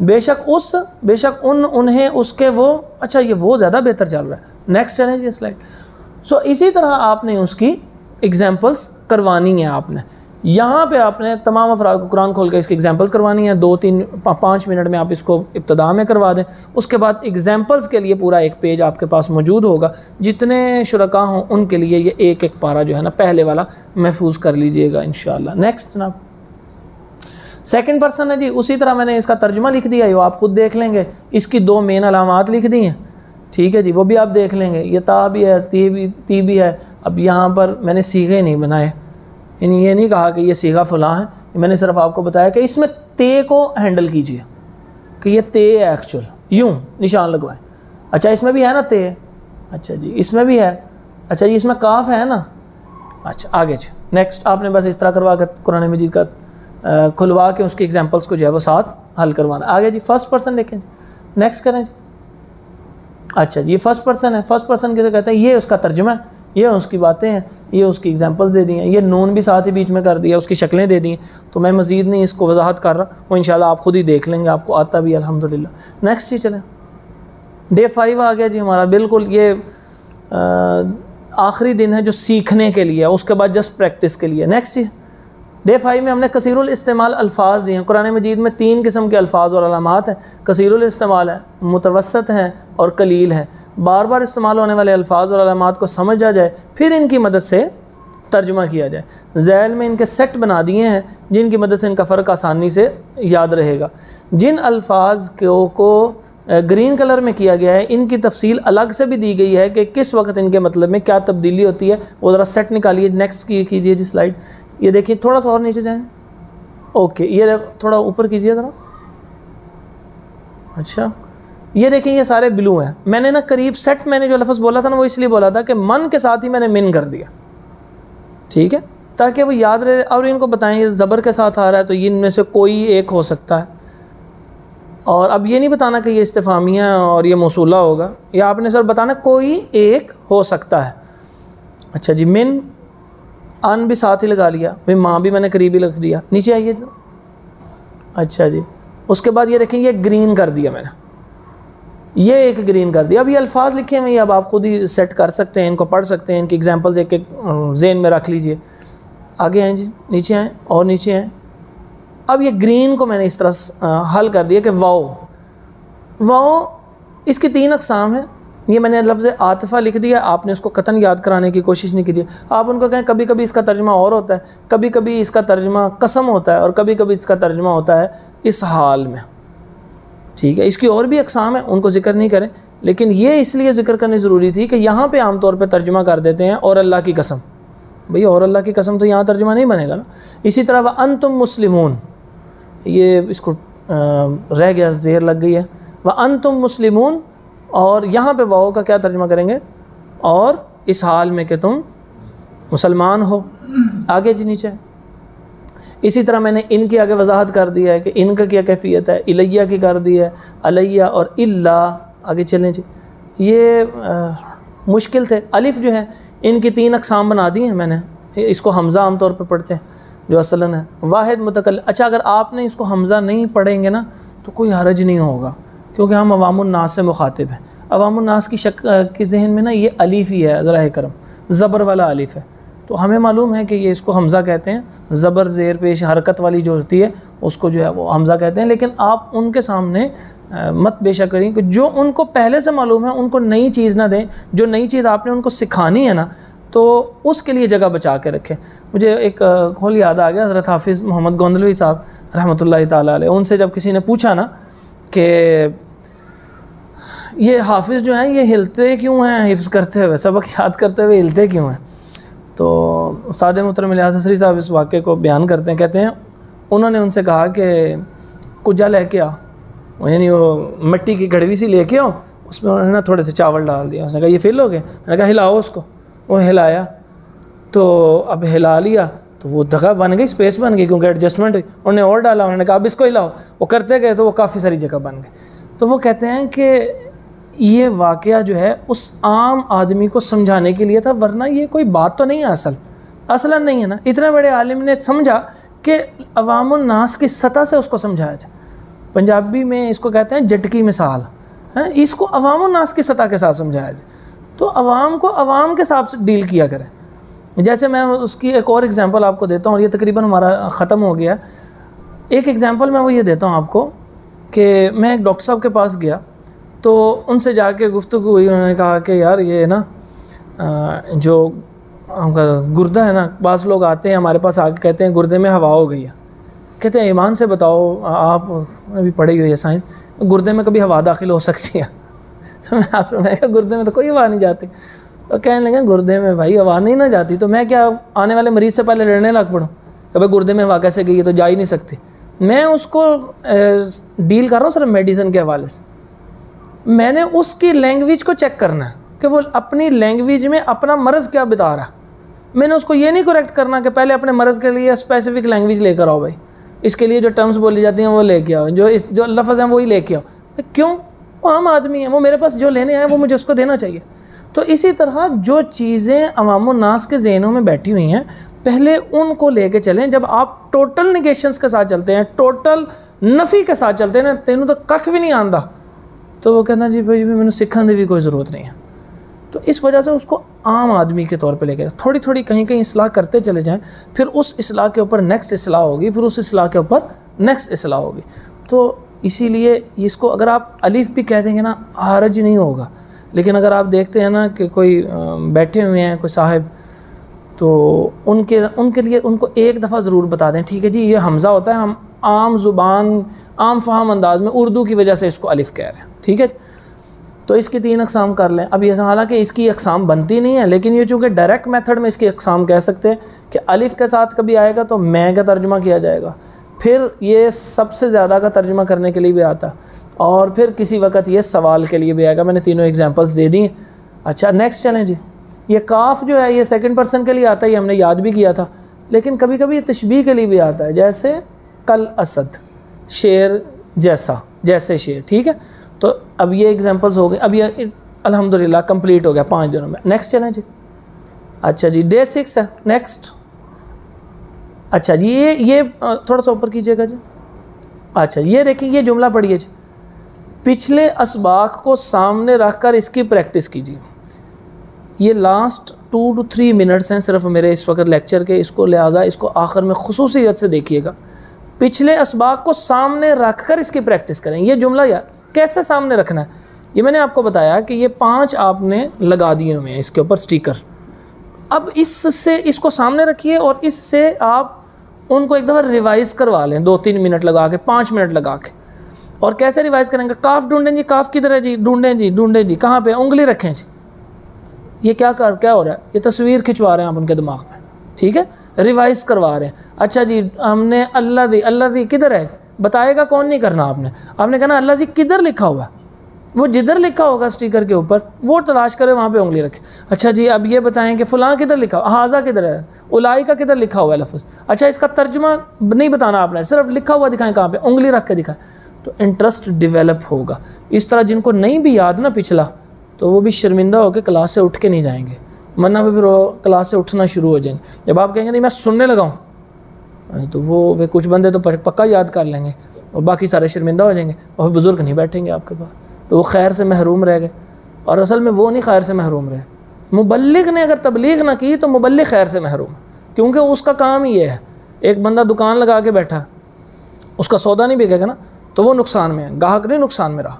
बेशक उस, बेशक उन, उन्हें, उसके, वो। अच्छा, ये वो ज़्यादा बेहतर चल रहा है। नेक्स्ट चलें जी स्लाइड। सो इसी तरह आपने उसकी एग्जाम्पल्स करवानी है। आपने यहाँ पे आपने तमाम अफराद को कुरान खोल के इसकी एग्जाम्पल्स करवानी है। 2-3-5 मिनट में आप इसको इब्तदा में करवा दें। उसके बाद एग्जाम्पल्स के लिए पूरा एक पेज आपके पास मौजूद होगा। जितने शुरका हों उनके लिए ये एक एक पारा जो है ना पहले वाला महफूज कर लीजिएगा इंशाअल्लाह। नेक्स्ट जनाब, सेकंड पर्सन है जी। उसी तरह मैंने इसका तर्जुमा लिख दिया है, वो आप खुद देख लेंगे। इसकी 2 मेन अलामात लिख दी हैं, ठीक है जी, वो भी आप देख लेंगे। ये ता भी है, ती भी है। अब यहाँ पर मैंने सीगे नहीं बनाए, यानी ये नहीं कहा कि ये सीगा फलां है, मैंने सिर्फ आपको बताया कि इसमें ते को हैंडल कीजिए कि ये ते है एक्चुअल, यूँ निशान लगवाएं। अच्छा, इसमें भी है ना ते? अच्छा जी, इसमें भी है। अच्छा जी, इसमें काफ है ना? अच्छा, आगे जी नेक्स्ट आपने बस इस तरह करवा कर कुरान मजीद का खुलवा के उसके एग्जाम्पल्स को जो है वो साथ हल करवाना। आगे जी फर्स्ट पर्सन देखें जी, नेक्स्ट करें जी। अच्छा जी, ये फर्स्ट पर्सन है। फर्स्ट पर्सन किसे कहते हैं? ये उसका तर्जुमा है, ये उसकी बातें हैं, ये उसकी एग्जांपल्स दे दी हैं, ये नून भी साथ ही बीच में कर दिया, उसकी शक्लें दे दी हैं। तो मैं मज़ीद नहीं इसको वजाहत कर रहा, वो इंशाल्लाह आप खुद ही देख लेंगे, आपको आता भी अल्हम्दुलिल्लाह। नेक्स्ट ही चलें, डे 5 आ गया जी हमारा। बिल्कुल ये आखिरी दिन है जो सीखने के लिए है, उसके बाद जस्ट प्रैक्टिस के लिए। नेक्स्ट ही डे 5 में हमने कसीरुल इस्तेमाल अल्फाज दिए हैं। कुरान मजीद में 3 किस्म के अल्फाज और अलामात हैं। कसीरुल इस्तेमाल है, मुतवस्सत हैं और कलील हैं। बार बार इस्तेमाल होने वाले अल्फाज और अलामात को समझा जाए, फिर इनकी मदद से तर्जुमा किया जाए। ज़ैल में इनके सेट बना दिए हैं जिनकी मदद से इनका फ़र्क आसानी से याद रहेगा। जिन अल्फाज को ग्रीन कलर में किया गया है, इनकी तफसील अलग से भी दी गई है कि किस वक्त इनके मतलब में क्या तब्दीली होती है। वो ज़रा सेट निकालिए, नेक्स्ट कीजिए जी स्लाइड। ये देखिए, थोड़ा सा और नीचे जाएं। ओके, ये थोड़ा ऊपर कीजिए ज़रा। अच्छा, ये देखिए, ये सारे ब्लू हैं। मैंने ना करीब सेट, मैंने जो लफ्ज़ बोला था ना वो इसलिए बोला था कि मन के साथ ही मैंने मिन कर दिया, ठीक है, ताकि वो याद रहे। और इनको बताएं ये ज़बर के साथ आ रहा है तो इनमें से कोई एक हो सकता है। और अब ये नहीं बताना कि ये इस्तिफ़ामिया और ये मौसूला होगा, या आपने सर बताना कोई एक हो सकता है। अच्छा जी, मिन, अन भी साथ ही लगा लिया भाई, माँ भी मैंने करीबी लिख दिया। नीचे आइए। अच्छा जी, उसके बाद ये देखें, ये ग्रीन कर दिया मैंने, ये एक ग्रीन कर दिया। अब ये अल्फाज लिखे हुए हैं, अब आप खुद ही सेट कर सकते हैं, इनको पढ़ सकते हैं, इनकी एग्जांपल्स एक एक ज़हन में रख लीजिए। आगे आएँ जी, नीचे आएँ और नीचे आएँ। अब ये ग्रीन को मैंने इस तरह हल कर दिया कि वाओ इसकी 3 अक़साम है। ये मैंने लफ्ज़ आतिफ़ा लिख दिया, आपने उसको कतन याद कराने की कोशिश नहीं कीजिए। आप उनको कहें कभी कभी इसका तर्जुमा और होता है, कभी कभी इसका तर्जुमा कसम होता है और कभी कभी इसका तर्जुमा होता है इस हाल में, ठीक है। इसकी और भी अक़साम है, उनको ज़िक्र नहीं करें, लेकिन ये इसलिए ज़िक्र करनी ज़रूरी थी कि यहाँ पे आमतौर पे तर्जुमा कर देते हैं और अल्लाह की कसम। भई और अल्लाह की कसम तो यहाँ तर्जुमा नहीं बनेगा ना। इसी तरह व अंतुम मुस्लिमून, ये इसको रह गया, ज़ेर लग गई है। व अंतुम मुस्लिमून, और यहाँ पे वाओ का क्या तर्जुमा करेंगे? और इस हाल में कि तुम मुसलमान हो। आगे जी नीचे। इसी तरह मैंने इनकी आगे वजाहत कर दिया है कि इनका क्या कैफियत है, इलैया की कर दी है, अलैया और इल्ला। आगे चलें जी, ये मुश्किल थे। अलिफ जो है इनकी 3 अक़साम बना दी हैं मैंने। इसको हमज़ा आम तौर पे पढ़ते हैं जो असलन है, वाहिद मुतकल्लिम। अच्छा, अगर आपने इसको हमज़ा नहीं पढ़ेंगे ना तो कोई हरज नहीं होगा, क्योंकि हम अवामुन्नास से मुखातिब हैं। अवामुन्नास की के जहन में ना ये अलीफ़ ही है, ज़रा करम ज़बर वाला अलीफ़ है, तो हमें मालूम है कि ये इसको हमज़ा कहते हैं। ज़बर ज़ेर पेश हरकत वाली जो होती है उसको जो है वो हमज़ा कहते हैं। लेकिन आप उनके सामने मत बेशक करें कि जो उनको पहले से मालूम है उनको नई चीज़ ना दें। जो नई चीज़ आपने उनको सिखानी है ना तो उसके लिए जगह बचा के रखें। मुझे एक कौल याद आ गया, हज़रत हाफिज़ मोहम्मद गोंदलवी साहब रहमतुल्लाहि ताला अलैह, उनसे जब किसी ने पूछा ना कि ये हाफिज़ जो हैं ये हिलते क्यों हैं, हिफ्ज़ करते हुए, सबक याद करते हुए हिलते क्यों हैं? तो उस्ताद मोहतरम इलियास असरी साहब इस वाक़े को बयान करते हैं, कहते हैं उन्होंने उनसे कहा कि कुजा लेके आ, यानी वो मिट्टी की घड़वी सी लेके आओ, उसमें उन्होंने ना थोड़े से चावल डाल दिया। उसने कहा ये फिल हो गए? मैंने कहा हिलाओ उसको। वो हिलाया तो अब हिला लिया तो वो जगह बन गई, स्पेस बन गई, क्योंकि एडजस्टमेंट। उन्होंने और डाला, उन्होंने कहा अब इसको हिलाओ, वो करते गए तो वो काफ़ी सारी जगह बन गई। तो वो कहते हैं कि ये वाक़या जो है उस आम आदमी को समझाने के लिए था, वरना ये कोई बात तो नहीं है, असलन नहीं है ना। इतने बड़े आलिम ने समझा कि अवामुन नास की सतह से उसको समझाया जाए। पंजाबी में इसको कहते हैं जटकी मिसाल है, इसको अवामुन नास की सतह के साथ समझाया जाए। तो अवाम को अवाम के साथ डील किया करें। जैसे मैं उसकी एक और एग्ज़ाम्पल आपको देता हूँ, और ये तकरीबन हमारा ख़त्म हो गया। एक एग्ज़ाम्पल मैं वो ये देता हूँ आपको कि मैं एक डॉक्टर साहब के पास गया तो उनसे जाके गुफ्तगू हुई। उन्होंने कहा कि यार ये ना जो हमका गुर्दा है ना, बाज़ लोग आते हैं हमारे पास आके कहते हैं गुर्दे में हवा हो गई है। कहते हैं ईमान से बताओ, आप अभी पढ़ी हुई है साइंस, गुर्दे में कभी हवा दाखिल हो सकती है? तो मैं कहा गुर्दे में तो कोई हवा नहीं जाती। तो कहने लगे गुर्दे में भाई हवा नहीं ना जाती तो मैं क्या आने वाले मरीज़ से पहले लड़ने लग पड़ूँ कि भाई गुर्दे में हवा कैसे गई है, तो जा ही नहीं सकती। मैं उसको डील कर रहा हूँ सिर्फ मेडिसिन के हवाले से। मैंने उसकी लैंग्वेज को चेक करना है कि वो अपनी लैंग्वेज में अपना मर्ज़ क्या बता रहा। मैंने उसको ये नहीं करेक्ट करना कि पहले अपने मर्ज़ के लिए स्पेसिफिक लैंग्वेज लेकर आओ, भाई इसके लिए जो टर्म्स बोली जाती हैं वो लेके आओ, जो लफ्ज़ हैं वही लेके आओ। क्यों? वो आम आदमी है, वो मेरे पास जो लेने आए वो मुझे उसको देना चाहिए। तो इसी तरह जो चीज़ें अवामुन नास के ज़हनों में बैठी हुई हैं पहले उनको लेके चलें। जब आप टोटल निगेशंस के साथ चलते हैं, टोटल नफ़ी के साथ चलते हैं ना, तेनों तो कख भी नहीं आंदा, तो वो कहना जी भाई मैंने सीखने की भी कोई ज़रूरत नहीं है। तो इस वजह से उसको आम आदमी के तौर पे लेके थोड़ी थोड़ी कहीं कहीं इस्लाह करते चले जाएं, फिर उस इस्लाह के ऊपर नेक्स्ट इस्लाह होगी, फिर उस इस्लाह के ऊपर नेक्स्ट इस्लाह होगी। तो इसीलिए इसको अगर आप अलीफ भी कह देंगे ना हरज नहीं होगा। लेकिन अगर आप देखते हैं ना कि कोई बैठे हुए हैं कोई साहिब, तो उनके लिए उनको एक दफ़ा ज़रूर बता दें, ठीक है जी ये हमज़ा होता है, हम आम ज़ुबान आम फ़हम अंदाज में उर्दू की वजह से इसको अलिफ़ कह रहे हैं, ठीक है। तो इसकी 3 अक़साम कर लें। अब ये हालांकि इसकी अक़साम बनती नहीं है, लेकिन ये चूँकि डायरेक्ट मेथड में इसकी अक़साम कह सकते हैं कि अलिफ़ के साथ कभी आएगा तो मैं का तर्जुमा किया जाएगा, फिर ये सबसे ज़्यादा का तर्जुमा करने के लिए भी आता, और फिर किसी वक्त ये सवाल के लिए भी आएगा। मैंने तीनों एग्जांपल्स दे दी। अच्छा नेक्स्ट चलें जी। ये काफ जो है ये सेकंड पर्सन के लिए आता है, ये हमने याद भी किया था, लेकिन कभी कभी ये तशबीह के लिए भी आता है, जैसे कल असद, शेर जैसा, जैसे शेर, ठीक है। तो अब ये एग्जांपल्स हो गए। अब ये अल्हम्दुलिल्लाह कंप्लीट हो गया 5 दिनों में। नेक्स्ट चलें जी। अच्छा जी डे 6 है नेक्स्ट। अच्छा जी ये थोड़ा सा ऊपर कीजिएगा जी। अच्छा ये देखिए ये जुमला पढ़िए जी, पिछले असबाक को सामने रखकर इसकी प्रैक्टिस कीजिए। ये लास्ट 2 to 3 मिनट्स हैं सिर्फ मेरे इस वक्त लेक्चर के, इसको लिहाजा इसको आखिर में खुसूसियत से देखिएगा। पिछले असबाक को सामने रखकर इसकी प्रैक्टिस करें। ये जुमला यार कैसे सामने रखना है, ये मैंने आपको बताया कि ये 5 आपने लगा दिए हुए हैं इसके ऊपर स्टिकर। अब इससे इसको सामने रखिए और इससे आप उनको एक दफ़ा रिवाइज़ करवा लें 2-3 मिनट लगा के, 5 मिनट लगा के। और कैसे रिवाइज़ करेंगे? काफ ढूंढें जी, काफ किधर है जी, ढूंढें जी, कहाँ पे, उंगली रखें जी। ये क्या हो रहा है? ये तस्वीर खिंचवा रहे हैं आप उनके दिमाग में, ठीक है, रिवाइज़ करवा रहे हैं। अच्छा जी हमने अल्लाह दी किधर है बताएगा कौन, नहीं करना आपने कहना अल्लाह जी किधर लिखा हुआ है, वो जिधर लिखा होगा स्टिकर के ऊपर वो तलाश करे, वहाँ पे उंगली रखे। अच्छा जी अब ये बताएं कि फ़लाँ किधर लिखा हुआ, हाजा किधर है, उलाई का किधर लिखा हुआ है लफ्ज़। अच्छा इसका तर्जुमा नहीं बताना आपने, सिर्फ लिखा हुआ दिखाएं कहाँ पे, उंगली रख के दिखाएं, तो इंटरेस्ट डेवलप होगा। इस तरह जिनको नहीं भी याद ना पिछला, तो वो भी शर्मिंदा होकर क्लास से उठ के नहीं जाएंगे, वरना फिर वो क्लास से उठना शुरू हो जाएंगे। जब आप कहेंगे नहीं मैं सुनने लगाऊँ, तो वो वे कुछ बंदे तो पक्का याद कर लेंगे और बाकी सारे शर्मिंदा हो जाएंगे और बुज़ुर्ग नहीं बैठेंगे आपके पास, तो वो खैर से महरूम रह गए। और असल में वो नहीं खैर से महरूम रहे, मुबल्लिग ने अगर तबलीग ना की तो मुबल्लिग खैर से महरूम, क्योंकि उसका काम ही ये है। एक बंदा दुकान लगा के बैठा, उसका सौदा नहीं बिकेगा ना, तो वो नुकसान में है, ग्राहक नहीं नुकसान में रहा।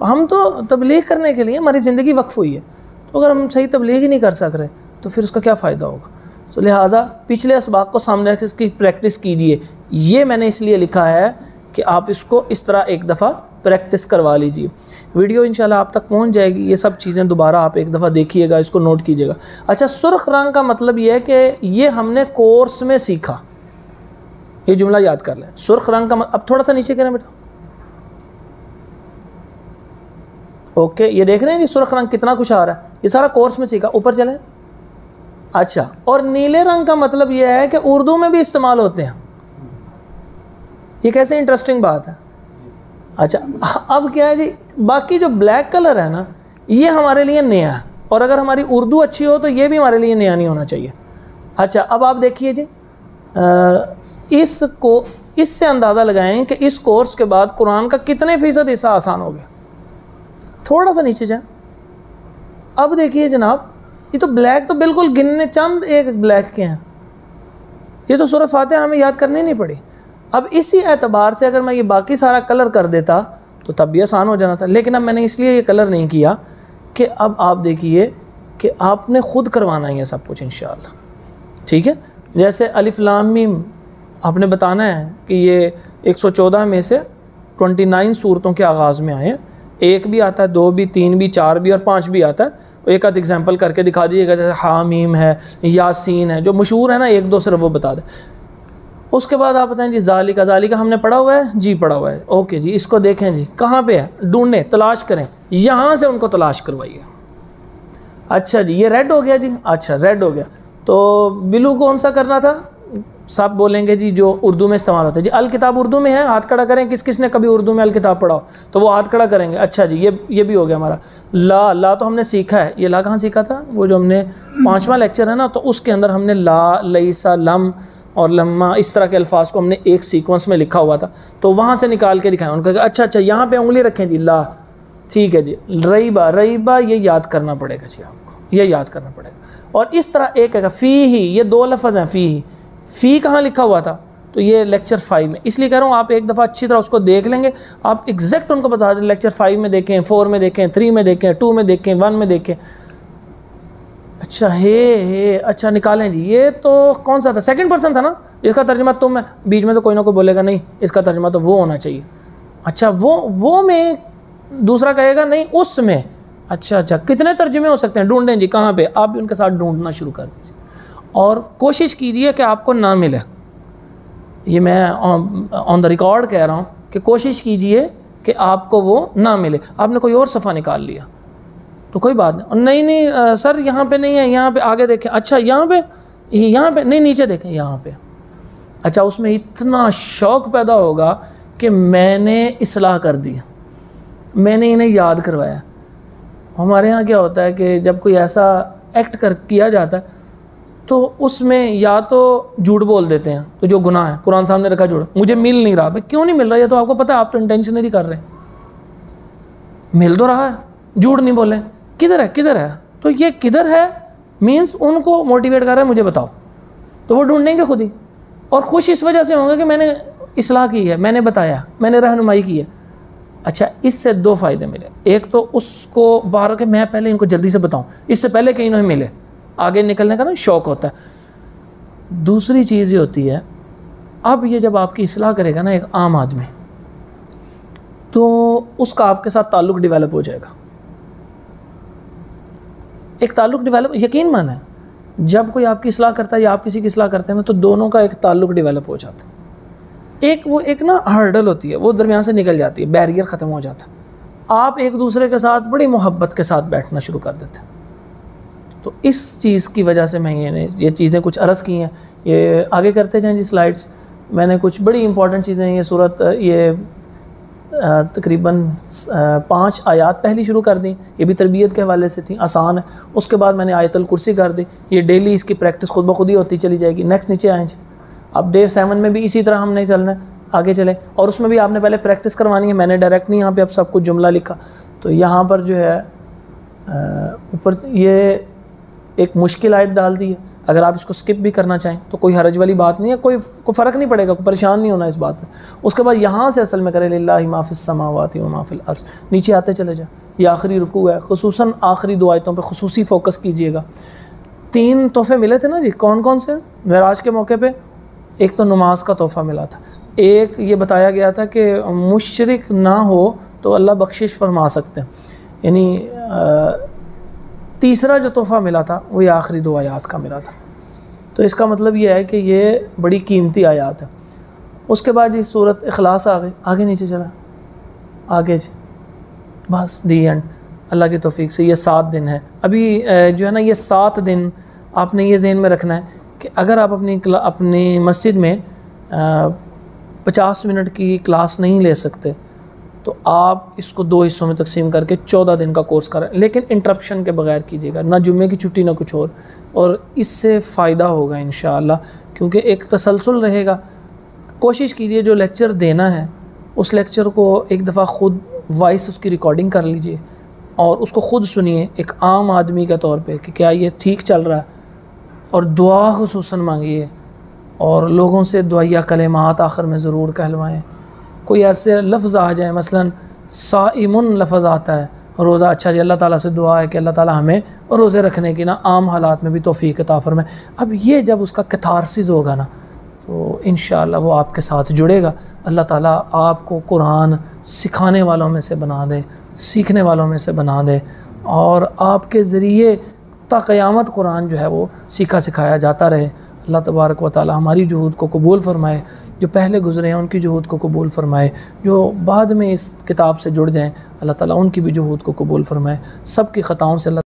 हम तो तबलीग करने के लिए हमारी ज़िंदगी वक्फ हुई है, तो अगर हम सही तबलीग ही नहीं कर सक रहे तो फिर उसका क्या फ़ायदा होगा। तो लिहाजा पिछले असबाक को सामने रख इसकी प्रैक्टिस कीजिए। ये मैंने इसलिए लिखा है कि आप इसको इस तरह एक दफ़ा प्रैक्टिस करवा लीजिए। वीडियो इंशाल्लाह आप तक पहुंच जाएगी, ये सब चीज़ें दोबारा आप एक दफ़ा देखिएगा, इसको नोट कीजिएगा। अच्छा, सुर्ख रंग का मतलब ये है कि ये हमने कोर्स में सीखा, ये जुमला याद कर लें। सुर्ख रंग का अब थोड़ा सा नीचे करें बेटा, ओके, ये देख रहे हैं जी सुर्ख रंग कितना कुछ आ रहा है, ये सारा कोर्स में सीखा। ऊपर चलें। अच्छा, और नीले रंग का मतलब ये है कि उर्दू में भी इस्तेमाल होते हैं। ये कैसे इंटरेस्टिंग बात है। अच्छा, अब क्या है जी, बाकी जो ब्लैक कलर है ना, ये हमारे लिए नया है, और अगर हमारी उर्दू अच्छी हो तो ये भी हमारे लिए नया नहीं होना चाहिए। अच्छा, अब आप देखिए जी, इसको इससे अंदाज़ा लगाएं कि इस कोर्स के बाद कुरान का कितने फ़ीसद हिस्सा आसान हो गया। थोड़ा सा नीचे जाए, अब देखिए जनाब, ये तो ब्लैक तो बिल्कुल गिनने चंद एक ब्लैक के हैं, ये तो सूरह फातिहा हमें याद करनी नहीं पड़ी। अब इसी एतबार से अगर मैं ये बाकी सारा कलर कर देता तो तब भी आसान हो जाना था, लेकिन अब मैंने इसलिए ये कलर नहीं किया कि अब आप देखिए कि आपने ख़ुद करवाना है ये सब कुछ इंशाअल्लाह, ठीक है। जैसे अलिफ लाम मीम आपने बताना है कि ये 114 में से 29 सूरतों के आगाज़ में आए हैं, एक भी आता है, दो भी, तीन भी, चार भी और पाँच भी आता है। एक आध एग्जाम्पल करके दिखा दीजिएगा, जैसे हामीम है, यासीन है, जो मशहूर है ना, एक दो सिर्फ वो बता दें। उसके बाद आप बताएं जी ज़ालिका, ज़ालिका हमने पढ़ा हुआ है जी, पढ़ा हुआ है, ओके जी, इसको देखें जी कहाँ पे है, ढूंढें, तलाश करें, यहाँ से उनको तलाश करवाइए। अच्छा जी, ये रेड हो गया जी, अच्छा रेड हो गया, तो ब्लू कौन सा करना था, सब बोलेंगे जी जो उर्दू में इस्तेमाल होता है जी। अल किताब उर्दू में है, हाथ खड़ा करें, किस किस ने कभी उर्दू में अल किताब पढ़ा हो तो वो हाथ खड़ा करेंगे। अच्छा जी, ये भी हो गया हमारा। ला, ला तो हमने सीखा है, ये ला कहाँ सीखा था, वो जो हमने 5वां लेक्चर है ना, तो उसके अंदर हमने ला, लईसा, लम और लम्मा, इस तरह के अल्फाज को हमने एक सीक्वेंस में लिखा हुआ था, तो वहाँ से निकाल के दिखाया। उनका अच्छा अच्छा यहाँ पे उंगली रखें जी, ला, ठीक है जी। रईबा, रईबा ये याद करना पड़ेगा जी आपको, ये याद करना पड़ेगा। और इस तरह एक है फ़ी ही, ये दो लफ्ज़ हैं, फ़ी ही, फ़ी कहाँ लिखा हुआ था, तो ये लेक्चर 5 में, इसलिए कह रहा हूँ आप एक दफ़ा अच्छी तरह उसको देख लेंगे, आप एग्जैक्ट उनको बता दें, लेक्चर 5 में देखें, 4 में देखें, 3 में देखें, 2 में देखें, 1 में देखें। अच्छा हे, अच्छा निकालें जी, ये तो कौन सा था, सेकंड पर्सन था ना, इसका तर्जुमा तुम है, बीच में तो कोई ना कोई बोलेगा नहीं इसका तर्जुमा तो वो होना चाहिए। अच्छा, वो में दूसरा कहेगा नहीं उसमें। अच्छा अच्छा, कितने तर्जुमे हो सकते हैं, ढूंढें जी कहाँ पे, आप भी उनके साथ ढूंढना शुरू कर दीजिए और कोशिश कीजिए कि आपको ना मिले। ये मैं ऑन द रिकॉर्ड कह रहा हूँ कि कोशिश कीजिए कि आपको वो ना मिले। आपने कोई और सफ़ा निकाल लिया तो कोई बात नहीं, नहीं सर यहाँ पे नहीं है, यहाँ पे आगे देखें, अच्छा यहाँ पे नहीं, नीचे देखें, यहाँ पे। अच्छा, उसमें इतना शौक़ पैदा होगा कि मैंने इस्लाह कर दी, मैंने इन्हें याद करवाया। हमारे यहाँ क्या होता है कि जब कोई ऐसा एक्ट किया जाता है तो उसमें या तो झूठ बोल देते हैं, तो जो गुनाह है, कुरान सामने रखा झूठ, मुझे मिल नहीं रहा। भाई क्यों नहीं मिल रहा, ये तो आपको पता है, आप तो इंटेंशनली कर रहे हैं, मिल तो रहा है, झूठ नहीं बोले, किधर है किधर है, तो ये किधर है मीन्स उनको मोटिवेट कर रहा है, मुझे बताओ, तो वो ढूंढेंगे खुद ही, और खुश इस वजह से होंगे कि मैंने इस्लाह की है, मैंने बताया, मैंने रहनुमाई की है। अच्छा, इससे दो फ़ायदे मिले, एक तो उसको बाहर के मैं पहले इनको जल्दी से बताऊं, इससे पहले कहीं इन्हें मिले, आगे निकलने का ना शौक़ होता है। दूसरी चीज़ ये होती है, अब ये जब आपकी इस्लाह करेगा ना एक आम आदमी, तो उसका आपके साथ ताल्लुक़ डेवलप हो जाएगा। एक ताल्लुक़ डेवलप, यकीन माना है, जब कोई आपकी इस्लाह करता है या आप किसी की इस्लाह करते हैं ना, तो दोनों का एक ताल्लुक़ डेवलप हो जाता है। एक ना हर्डल होती है, वो दरमियान से निकल जाती है, बैरियर ख़त्म हो जाता है, आप एक दूसरे के साथ बड़ी मोहब्बत के साथ बैठना शुरू कर देते हैं। तो इस चीज़ की वजह से मैं ये चीज़ें कुछ अर्ज़ की हैं। ये आगे करते जाएं जी स्लाइड्स। मैंने कुछ बड़ी इंपॉर्टेंट चीज़ें, ये सूरत, ये तकरीबन 5 आयात पहली शुरू कर दी, ये भी तरबियत के हवाले से थी, आसान है। उसके बाद मैंने आयतुल कुर्सी कर दी, ये डेली इसकी प्रैक्टिस खुद ब खुद ही होती चली जाएगी। नेक्स्ट नीचे आए जी, अब डे 7 में भी इसी तरह हमने चलना है, आगे चले। और उसमें भी आपने पहले प्रैक्टिस करवानी है। मैंने डायरेक्ट नहीं यहाँ पे अब सब कुछ जुमला लिखा, तो यहाँ पर जो है ऊपर ये एक मुश्किल आयत डाल दी है। अगर आप इसको स्किप भी करना चाहें तो कोई हरज वाली बात नहीं है, कोई फ़र्क नहीं पड़ेगा, कोई परेशान नहीं होना इस बात से। उसके बाद यहाँ से असल में करें लिल्लाहि मा फिस समावाति व मा फिल अर्ज़, नीचे आते चले जाए। ये आखिरी रुकू है, खुसूसन आखिरी 2 आयतों पे खुसूसी फ़ोकस कीजिएगा। 3 तोहफ़े मिले थे ना जी, कौन कौन से? मेराज के मौके पे एक तो नमाज का तोहफ़ा मिला था, एक ये बताया गया था कि मुशरिक ना हो तो अल्लाह बख्शिश फरमा सकते हैं, यानी तीसरा जो तोहफ़ा मिला था वो ये आखिरी 2 आयात का मिला था। तो इसका मतलब ये है कि ये बड़ी कीमती आयात है। उसके बाद ये सूरत इखलास आ गई, आगे नीचे चला, आगे जी बस दी एंड। अल्लाह की तौफीक से ये 7 दिन है। अभी जो है ना ये 7 दिन आपने ये ज़हन में रखना है कि अगर आप अपनी मस्जिद में 50 मिनट की क्लास नहीं ले सकते तो आप इसको 2 हिस्सों में तकसीम करके 14 दिन का कोर्स करें, लेकिन इंटरप्शन के बगैर कीजिएगा, ना जुम्मे की छुट्टी ना कुछ और इससे फ़ायदा होगा इंशाअल्लाह, क्योंकि एक तसलसल रहेगा। कोशिश कीजिए जो लेक्चर देना है उस लेक्चर को एक दफ़ा ख़ुद वॉइस उसकी रिकॉर्डिंग कर लीजिए और उसको ख़ुद सुनिए एक आम आदमी के तौर पे कि क्या ये ठीक चल रहा है, और दुआ खुसूसन मांगिए और लोगों से दुआया कलेमात आखिर में ज़रूर कहलवाएँ। कोई ऐसे लफ्ज़ आ जाए, मसलन साइमुन लफ्ज़ आता है रोज़ा, अच्छा जी अल्लाह ताला से दुआ है कि अल्लाह ताला हमें रोज़े रखने की ना आम हालात में भी तौफ़ीक़ अता फरमाए। अब ये जब उसका कैथारसिस होगा ना तो इंशाअल्लाह वो आपके साथ जुड़ेगा। अल्लाह ताला आपको कुरान सिखाने वालों में से बना दे, सीखने वालों में से बना दे, और आपके ज़रिए ता क़यामत कुरान जो है वो सीखा सिखाया जाता रहे। अल्लाह तबारक व तआला हमारी जुहूद को कबूल फ़रमाए, जो पहले गुज़रे हैं उनकी जुहूद को कबूल फ़रमाए, जो बाद में इस किताब से जुड़ जाएँ अल्लाह ताला उनकी भी जुहूद को कबूल फ़रमाए। सब की ख़ताओं से अल्लाह